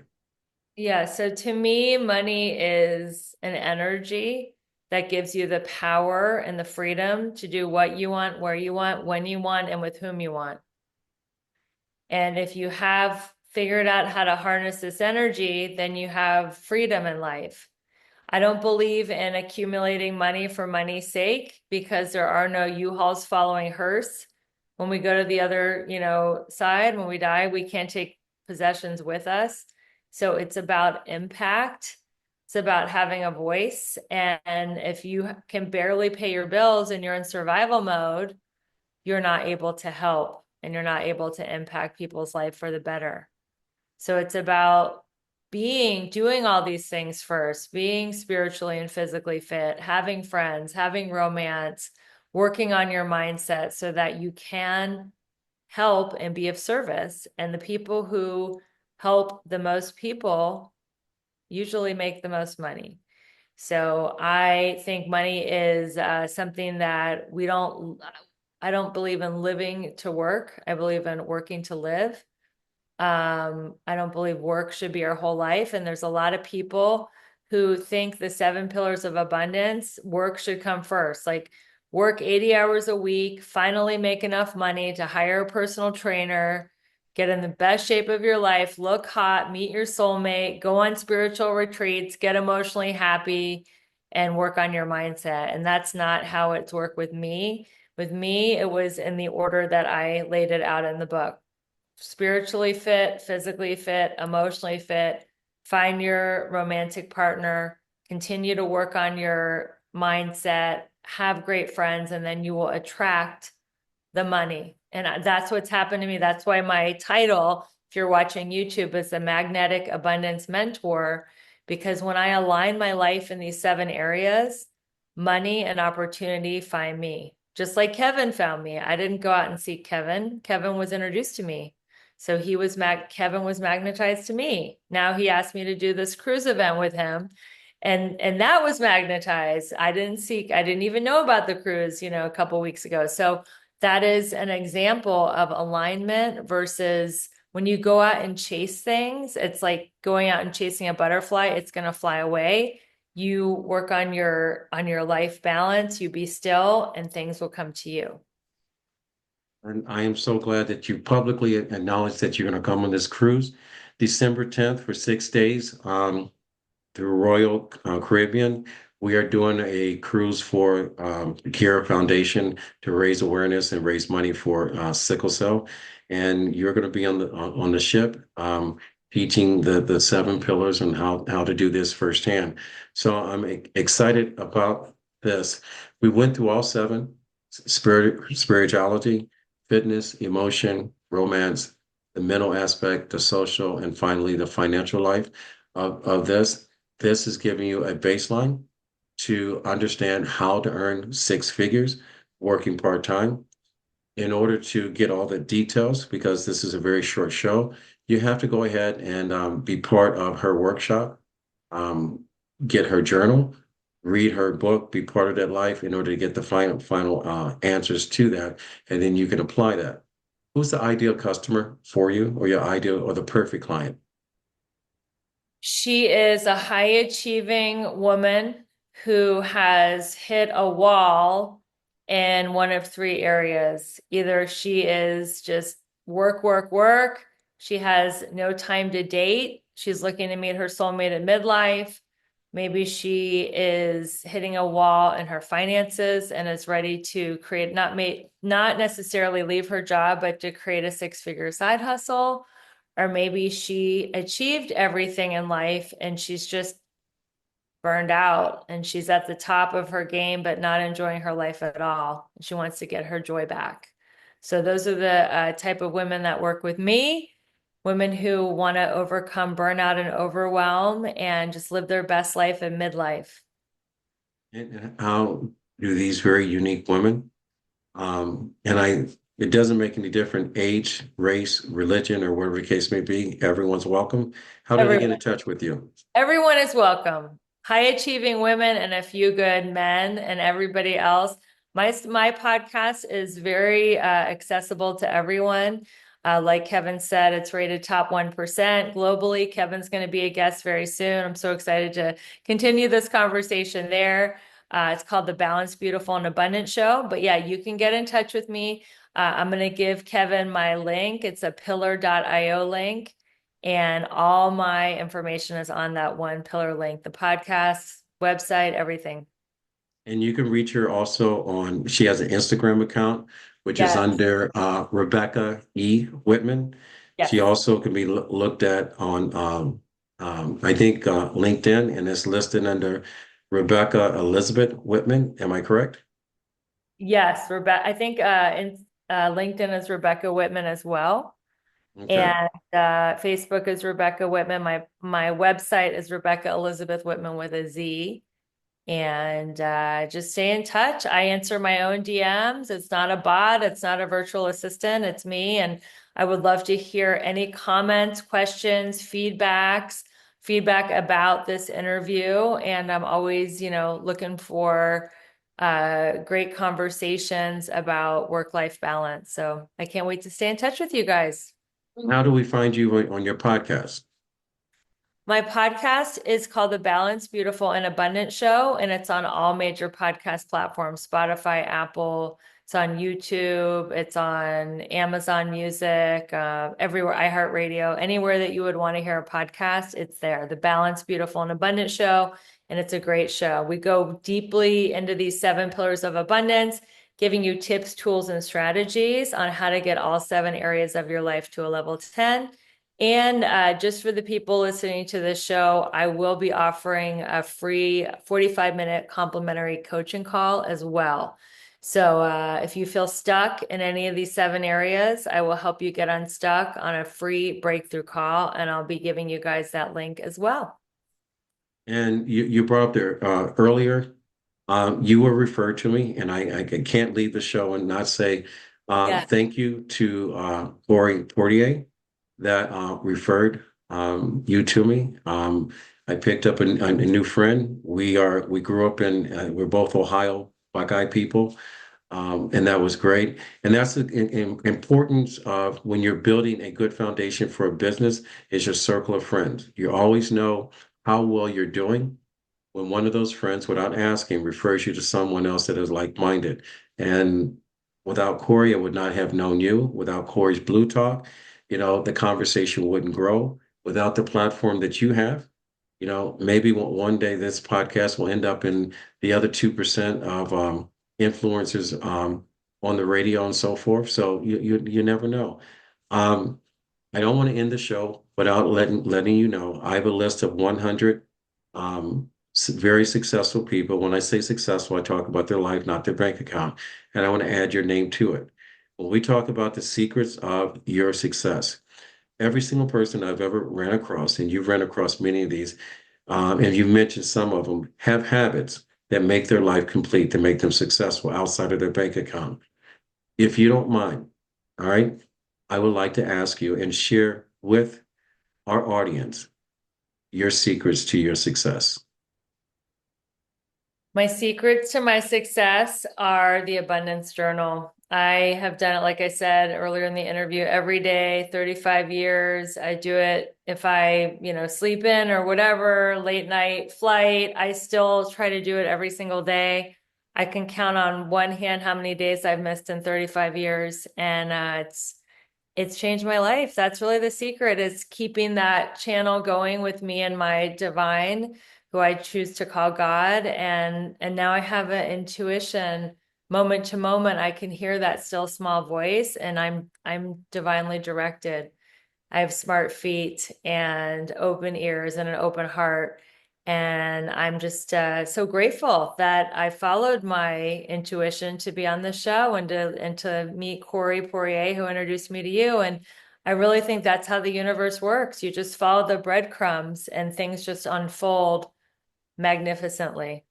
Yeah, so to me, money is an energy that gives you the power and the freedom to do what you want, where you want, when you want, and with whom you want. And if you have figured out how to harness this energy, then you have freedom in life. I don't believe in accumulating money for money's sake because there are no U-Hauls following hearse. When we go to the other, side, when we die, we can't take possessions with us. So it's about impact. It's about having a voice. And if you can barely pay your bills and you're in survival mode, you're not able to help and you're not able to impact people's life for the better. So it's about doing all these things first, being spiritually and physically fit, having friends, having romance, working on your mindset so that you can help and be of service. And the people who help the most people usually make the most money. So I think money is something that I don't believe in living to work. I believe in working to live. I don't believe work should be our whole life. And there's a lot of people who think the seven pillars of abundance, work should come first. Like work 80 hours a week, finally make enough money to hire a personal trainer, get in the best shape of your life, look hot, meet your soulmate, go on spiritual retreats, get emotionally happy, and work on your mindset. And that's not how it's worked with me. With me, it was in the order that I laid it out in the book: spiritually fit, physically fit, emotionally fit, find your romantic partner, continue to work on your mindset, have great friends, and then you will attract the money. And that's what's happened to me. That's why my title, if you're watching YouTube, is the Magnetic Abundance Mentor, because when I align my life in these seven areas, money and opportunity find me. Just like Kevin found me. I didn't go out and seek Kevin. Kevin was introduced to me. So Kevin was magnetized to me. Now he asked me to do this cruise event with him. And that was magnetized. I didn't even know about the cruise, a couple weeks ago. So that is an example of alignment versus when you go out and chase things, it's like going out and chasing a butterfly, it's going to fly away. You work on your life balance, you be still, and things will come to you. And I am so glad that you publicly acknowledged that you're going to come on this cruise December 10th for 6 days. Through Royal Caribbean. We are doing a cruise for the Care Foundation to raise awareness and raise money for sickle cell. And you're going to be on the ship, teaching the seven pillars and how to do this firsthand. So I'm excited about this. We went through all seven: spirituality, fitness, emotion, romance, the mental aspect, the social, and finally the financial life of this. This is giving you a baseline to understand how to earn six figures working part-time. in order to get all the details, because this is a very short show, you have to go ahead and be part of her workshop, um, get her journal, read her book, be part of that life in order to get the final answers to that, and then you can apply that. Who's the ideal customer for you, or your ideal or the perfect client? She is a high achieving woman who has hit a wall in one of three areas. Either she is just work, work, work. She has no time to date. She's looking to meet her soulmate at midlife. Maybe she is hitting a wall in her finances and is ready to create, not necessarily leave her job, but to create a six-figure side hustle. Or maybe she achieved everything in life and she's just burned out and she's at the top of her game, but not enjoying her life at all. She wants to get her joy back. So those are the type of women that work with me, women who want to overcome burnout and overwhelm and just live their best life in midlife. And how do these very unique women, it doesn't make any difference, age, race, religion, or whatever the case may be, everyone's welcome. How do they get Everyone. in touch with you? Everyone is welcome. High achieving women and a few good men and everybody else. My podcast is very accessible to everyone. Like Kevin said, it's rated top 1% globally. Kevin's going to be a guest very soon. I'm so excited to continue this conversation there. It's called the Balanced, Beautiful, and Abundant Show. But yeah, you can get in touch with me. I'm going to give Kevin my link. It's a pillar.io link. And all my information is on that one pillar link, the podcast, website, everything. And you can reach her also on, she has an Instagram account, which is Yes. under Rebecca E. Whitman. She Yes. also can be looked at on, I think, LinkedIn, and it's listed under Rebecca Elizabeth Whitman. Am I correct? Yes. Rebecca, I think LinkedIn is Rebecca Whitman as well. Okay. And Facebook is Rebecca Whitman. My website is Rebecca Elizabeth Whitman with a Z. And just stay in touch. I answer my own DMs. It's not a bot, it's not a virtual assistant, it's me. And I would love to hear any comments, questions, feedback about this interview. And I'm always, looking for great conversations about work-life balance. So I can't wait to stay in touch with you guys. How do we find you on your podcast? My podcast is called The Balanced, Beautiful, and Abundant Show, and it's on all major podcast platforms, Spotify, Apple. It's on YouTube. It's on Amazon Music, everywhere, iHeartRadio, anywhere that you would want to hear a podcast, it's there. The Balanced, Beautiful, and Abundant Show, and it's a great show. We go deeply into these 7 pillars of abundance, giving you tips, tools, and strategies on how to get all 7 areas of your life to a level 10. And just for the people listening to this show, I will be offering a free 45-minute complimentary coaching call as well. So if you feel stuck in any of these 7 areas, I will help you get unstuck on a free breakthrough call, and I'll be giving you guys that link as well. And you brought up there earlier, you were referred to me, and I can't leave the show and not say Yeah. thank you to Corey Portier that referred you to me. I picked up a new friend. We grew up in we're both Ohio Buckeye people, and that was great. And that's the importance of when you're building a good foundation for a business is your circle of friends. You always know how well you're doing when one of those friends, without asking, refers you to someone else that is like-minded. And without Corey, I would not have known you. Without Corey's Blue Talk, the conversation wouldn't grow. Without the platform that you have, maybe one day this podcast will end up in the other 2% of influencers on the radio and so forth. So you never know. Um, I don't want to end the show without letting you know I have a list of 100 very successful people. When I say successful, I talk about their life, not their bank account. And I want to add your name to it. When we talk about the secrets of your success, every single person I've ever ran across, and you've ran across many of these, and you've mentioned some of them, have habits that make their life complete, that make them successful outside of their bank account. if you don't mind, all right, I would like to ask you and share with our audience your secrets to your success. My secrets to my success are the abundance journal. I have done it, like I said earlier in the interview, every day, 35 years. I do it if I, sleep in or whatever, late night flight. I still try to do it every single day. I can count on one hand how many days I've missed in 35 years, and it's changed my life. That's really the secret, is keeping that channel going with me and my divine, who I choose to call God. And now I have an intuition. Moment to moment, I can hear that still small voice, and I'm divinely directed. I have smart feet and open ears and an open heart. And I'm just so grateful that I followed my intuition to be on the show, and to meet Corey Poirier, who introduced me to you. And I really think that's how the universe works. You just follow the breadcrumbs and things just unfold magnificently.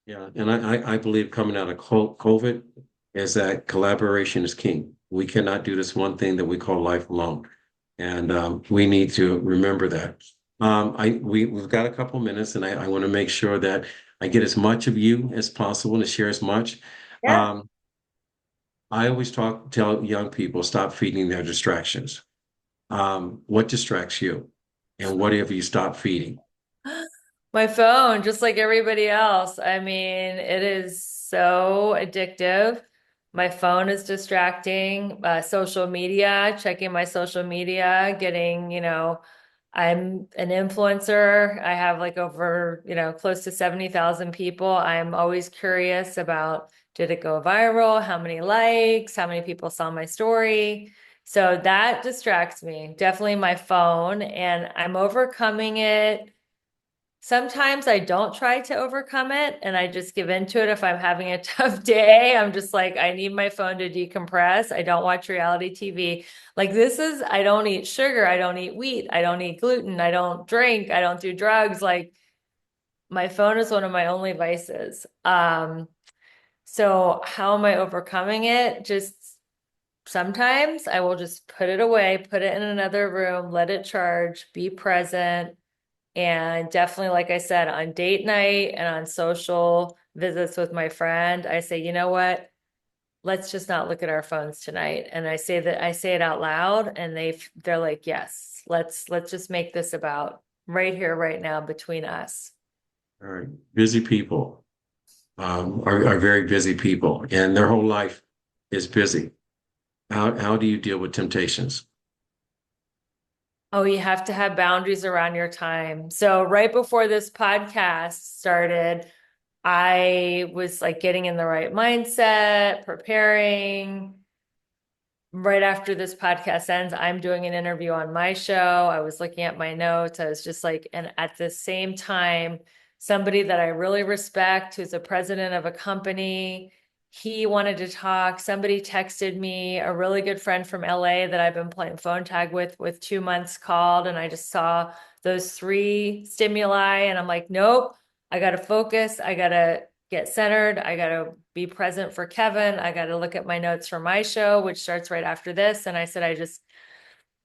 Yeah, and I believe coming out of COVID is that collaboration is king. We cannot do this one thing that we call life alone, and we need to remember that. We've got a couple minutes, and I want to make sure that I get as much of you as possible and share as much. Yeah. Um, I always tell young people, stop feeding their distractions. What distracts you, and what have you stopped feeding? My phone, just like everybody else. I mean, it is so addictive. My phone is distracting. Social media, checking my social media, I'm an influencer. I have like over, close to 70,000 people. I'm always curious about, did it go viral? How many likes? How many people saw my story? So that distracts me. Definitely my phone, and I'm overcoming it. Sometimes I don't try to overcome it and I just give into it. If I'm having a tough day, I'm just like, I need my phone to decompress. I don't watch reality TV. Like, I don't eat sugar. I don't eat wheat. I don't eat gluten. I don't drink. I don't do drugs. Like, my phone is one of my only vices. So how am I overcoming it? Just sometimes I will just put it away, put it in another room, let it charge, be present. And definitely, like I said, on date night and on social visits with my friend, I say, you know what? Let's just not look at our phones tonight. And I say it out loud, and they're like, yes, let's just make this about right here, right now, between us. All right, busy people are very busy people, and their whole life is busy. How do you deal with temptations? Oh, you have to have boundaries around your time. So right before this podcast started, I was like getting in the right mindset, preparing. Right after this podcast ends, I'm doing an interview on my show. I was looking at my notes. I was just like, and at the same time, somebody that I really respect, who's a president of a company, he wanted to talk. Somebody texted me, a really good friend from LA that I've been playing phone tag with 2 months, called, and I just saw those three stimuli, and I'm like, nope, I got to focus. I got to get centered. I got to be present for Kevin. I got to look at my notes for my show, which starts right after this. And I said,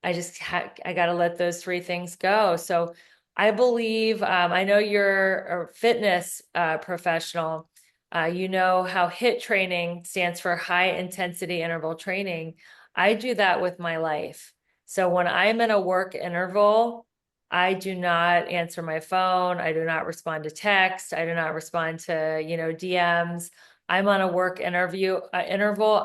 I got to let those three things go. So I believe, I know you're a fitness professional. You know how HIIT training stands for high intensity interval training. I do that with my life. So when I'm in a work interval, I do not answer my phone. I do not respond to text. I do not respond to, DMs. I'm on a work interval.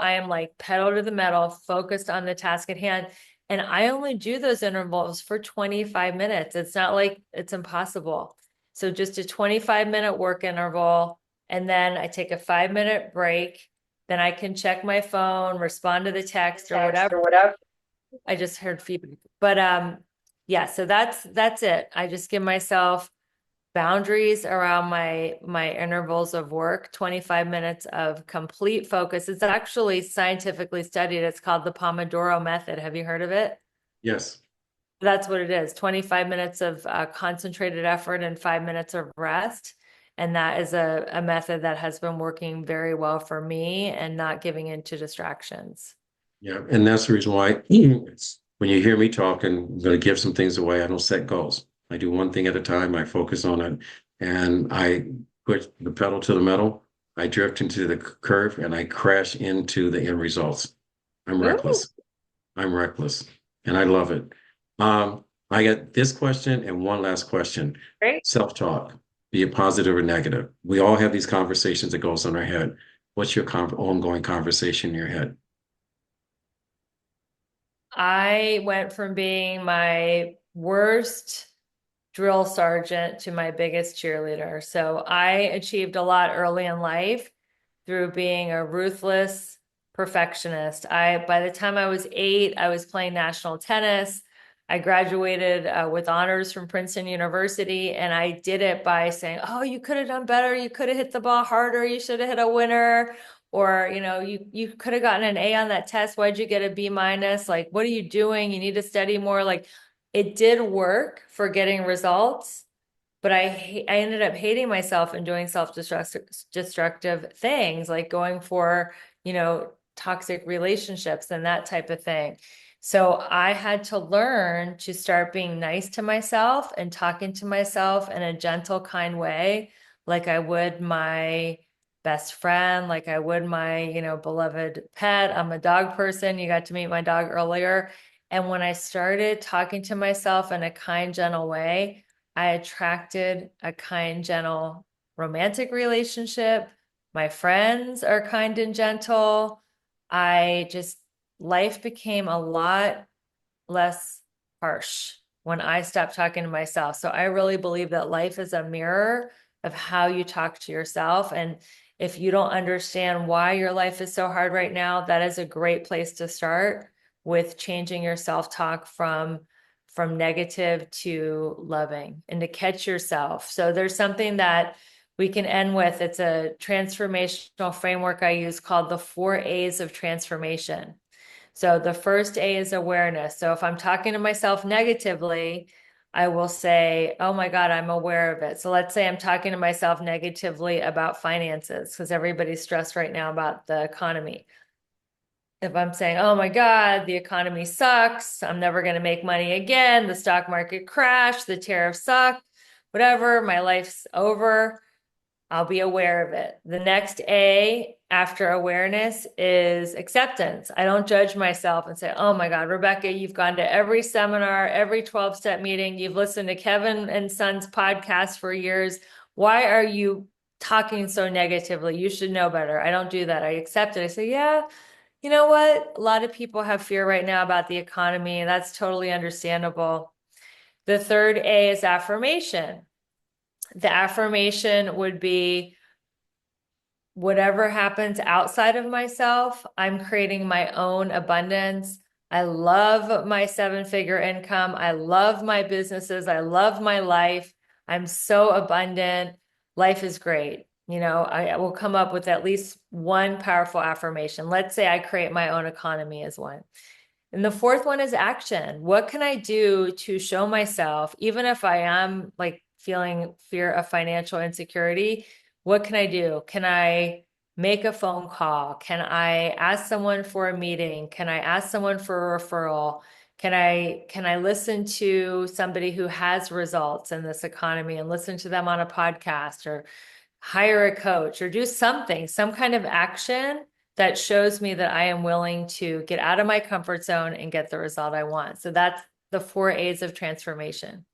I am like pedal to the metal, focused on the task at hand. And I only do those intervals for 25 minutes. It's not like it's impossible. So just a 25-minute work interval. And then I take a 5-minute break. Then I can check my phone, respond to the text or Text whatever. or whatever. I just heard feedback. But yeah, so that's it. I just give myself boundaries around my intervals of work, 25 minutes of complete focus. It's actually scientifically studied. It's called the Pomodoro method. Have you heard of it? Yes. That's what it is. 25 minutes of concentrated effort and 5 minutes of rest. And that is a method that has been working very well for me and not giving into distractions. Yeah, and that's the reason why when you hear me talking, I'm going to give some things away. I don't set goals. I do one thing at a time. I focus on it, and I put the pedal to the metal. I drift into the curve, and I crash into the end results. I'm Ooh, reckless. I'm reckless, and I love it. I got this question and one last question. great. Self-talk, be it positive or negative. We all have these conversations that goes on our head. What's your ongoing conversation in your head? I went from being my worst drill sergeant to my biggest cheerleader. So I achieved a lot early in life through being a ruthless perfectionist. By the time I was 8, I was playing national tennis. I graduated with honors from Princeton University, and I did it by saying, "Oh, you could have done better. You could have hit the ball harder. You should have hit a winner." Or, you could have gotten an A on that test. Why'd you get a B minus? Like, what are you doing? You need to study more. Like, it did work for getting results, but I ended up hating myself and doing self-destructive things like going for, toxic relationships and that type of thing. So I had to learn to start being nice to myself and talking to myself in a gentle, kind way, like I would my best friend, like I would my, beloved pet. I'm a dog person. You got to meet my dog earlier. And when I started talking to myself in a kind, gentle way, I attracted a kind, gentle romantic relationship. My friends are kind and gentle. I just, life became a lot less harsh when I stopped talking to myself. So I really believe that life is a mirror of how you talk to yourself. And if you don't understand why your life is so hard right now, that is a great place to start with changing your self-talk from negative to loving and to catch yourself. So there's something that we can end with. It's a transformational framework I use called the 4 A's of transformation. So the first A is awareness. So if I'm talking to myself negatively, I will say, "Oh my God, I'm aware of it." So let's say I'm talking to myself negatively about finances because everybody's stressed right now about the economy. If I'm saying, "Oh my God, the economy sucks. I'm never going to make money again. The stock market crashed. The tariffs suck. Whatever. My life's over." I'll be aware of it. The next A after awareness is acceptance. I don't judge myself and say, "Oh my God, Rebecca, you've gone to every seminar, every 12-step meeting. You've listened to Kevin and Son's podcast for years. Why are you talking so negatively? You should know better." I don't do that. I accept it. I say, "Yeah, you know what? A lot of people have fear right now about the economy, and that's totally understandable." The third A is affirmation. The affirmation would be, whatever happens outside of myself, I'm creating my own abundance. I love my 7-figure income. I love my businesses. I love my life. I'm so abundant. Life is great. I will come up with at least one powerful affirmation. Let's say I create my own economy as one. And the fourth one is action. What can I do to show myself, even if I am like feeling fear of financial insecurity? What can I do? Can I make a phone call? Can I ask someone for a meeting? Can I ask someone for a referral? Can I listen to somebody who has results in this economy and listen to them on a podcast, or hire a coach, or do something, some kind of action that shows me that I am willing to get out of my comfort zone and get the result I want. So that's the 4 A's of transformation.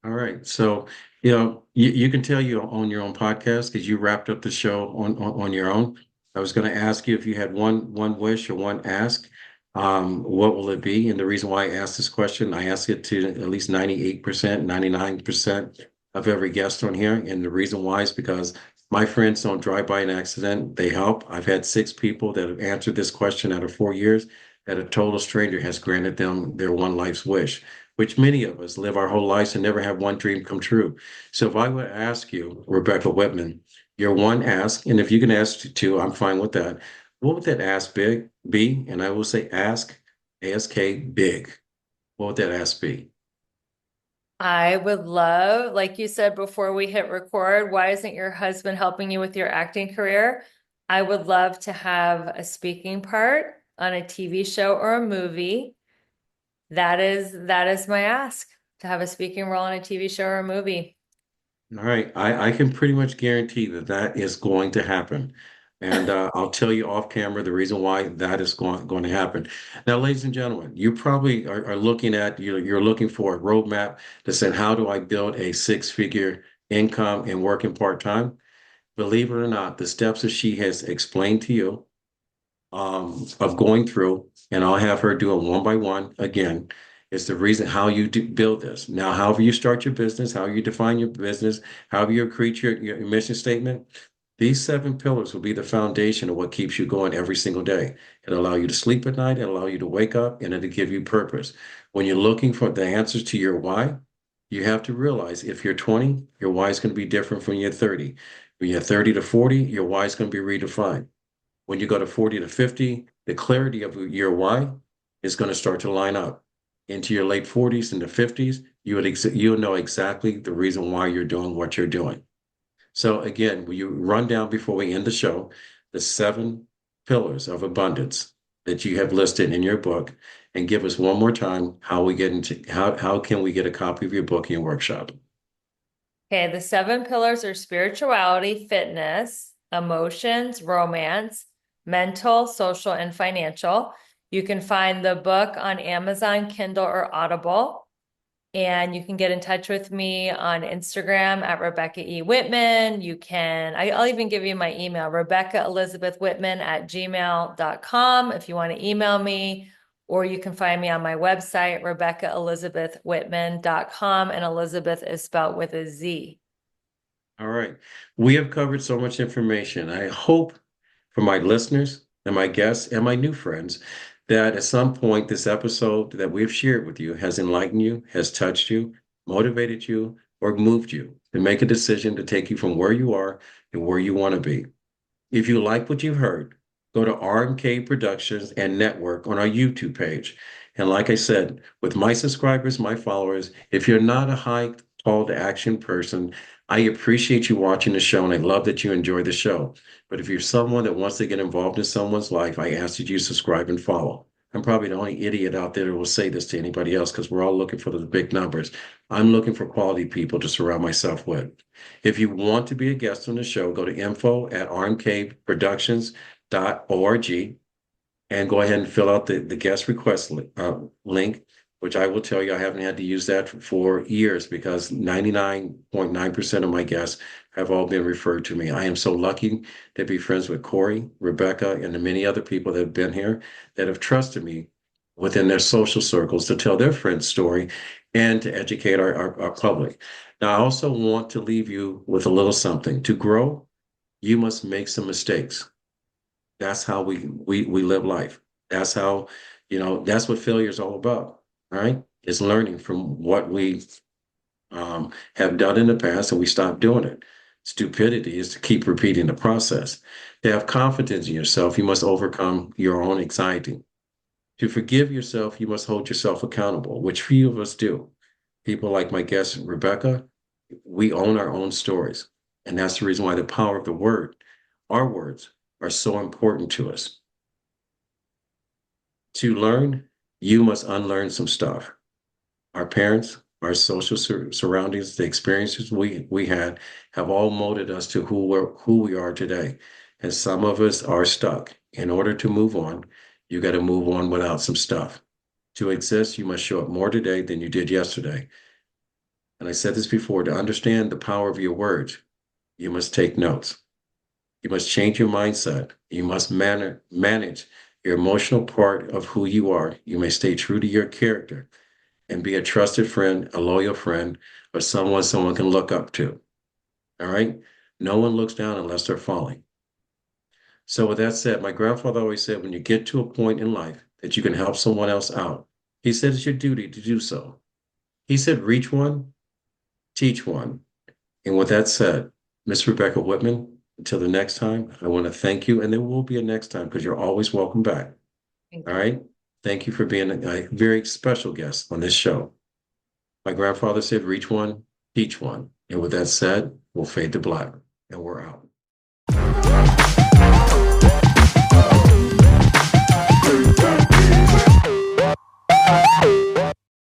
All right. So, you can tell you own your own podcast because you wrapped up the show on your own. I was going to ask you if you had one wish or one ask, what will it be? And the reason why I asked this question, I ask it to at least 98%, 99% of every guest on here. And the reason why is because my friends don't drive by an accident. They help. I've had 6 people that have answered this question out of 4 years that a total stranger has granted them their one life's wish, which many of us live our whole lives and never have one dream come true. So if I would ask you, Rebecca Whitman, your one ask, and if you can ask two, I'm fine with that. What would that ask be? And I will say ask, ASK, big. What would that ask be? I would love, like you said before we hit record, why isn't your husband helping you with your acting career? I would love to have a speaking part on a TV show or a movie. That is my ask, to have a speaking role in a TV show or a movie. All right, I can pretty much guarantee that that is going to happen. And I'll tell you off camera the reason why that is going to happen. Now, ladies and gentlemen, you probably are looking at, you're looking for a roadmap to say, how do I build a six-figure income and working part-time? Believe it or not, the steps that she has explained to you of going through, and I'll have her do it one by one again. It's the reason how you build this. Now, however you start your business, how you define your business, however you create your mission statement, these seven pillars will be the foundation of what keeps you going every single day. It'll allow you to sleep at night, it'll allow you to wake up, and it'll give you purpose. When you're looking for the answers to your why, you have to realize if you're 20, your why is going to be different from your 30. When you're 30 to 40, your why is going to be redefined. When you go to 40 to 50, the clarity of your why is going to start to line up. Into your late 40s and the 50s, you'll know exactly the reason why you're doing what you're doing. So again, will you run down before we end the show the seven pillars of abundance that you have listed in your book, and give us one more time how can we get a copy of your book and your workshop? Okay, the seven pillars are spirituality, fitness, emotions, romance, mental, social, and financial. You can find the book on Amazon, Kindle, or Audible. And you can get in touch with me on Instagram at Rebecca E. Whitman. I'll even give you my email, RebeccaElizabethWhitman@gmail.com if you want to email me, or you can find me on my website, RebeccaElizabethWhitman.com, and Elizabeth is spelled with a Z. All right. We have covered so much information. I hope for my listeners and my guests and my new friends that at some point this episode that we've shared with you has enlightened you, has touched you, motivated you, or moved you to make a decision to take you from where you are to where you want to be. If you like what you've heard, go to RMK Productions and Network on our YouTube page. And like I said, with my subscribers, my followers, if you're not a high call to action person, I appreciate you watching the show and I love that you enjoy the show. But if you're someone that wants to get involved in someone's life, I ask that you subscribe and follow. I'm probably the only idiot out there that will say this to anybody else because we're all looking for the big numbers. I'm looking for quality people to surround myself with. If you want to be a guest on the show, go to info@rmkproductions.org and go ahead and fill out the guest request link, which I will tell you I haven't had to use that for years because 99.9% of my guests have all been referred to me. I am so lucky to be friends with Corey, Rebecca, and the many other people that have been here that have trusted me within their social circles to tell their friend's story and to educate our public. Now, I also want to leave you with a little something. To grow, you must make some mistakes. That's how we live life. That's how, that's what failure is all about. All right. It's learning from what we have done in the past and we stop doing it. Stupidity is to keep repeating the process. To have confidence in yourself, you must overcome your own anxiety. To forgive yourself, you must hold yourself accountable, which few of us do. People like my guest, Rebecca, we own our own stories. And that's the reason why the power of the word, our words, are so important to us. To learn, you must unlearn some stuff. Our parents, our social surroundings, the experiences we had have all molded us to who we are today. And some of us are stuck. In order to move on, you got to move on without some stuff. To exist, you must show up more today than you did yesterday. And I said this before, to understand the power of your words, you must take notes. You must change your mindset. You must manage your emotional part of who you are. You may stay true to your character and be a trusted friend, a loyal friend, or someone can look up to. All right? No one looks down unless they're falling. So with that said, my grandfather always said, when you get to a point in life that you can help someone else out, he said it's your duty to do so. He said, reach one, teach one. And with that said, Miss Rebecca Whitman, until the next time, I want to thank you. And there will be a next time because you're always welcome back. Thank All you. right. Thank you for being a very special guest on this show. My grandfather said, reach one, teach one. And with that said, we'll fade to black, and we're out.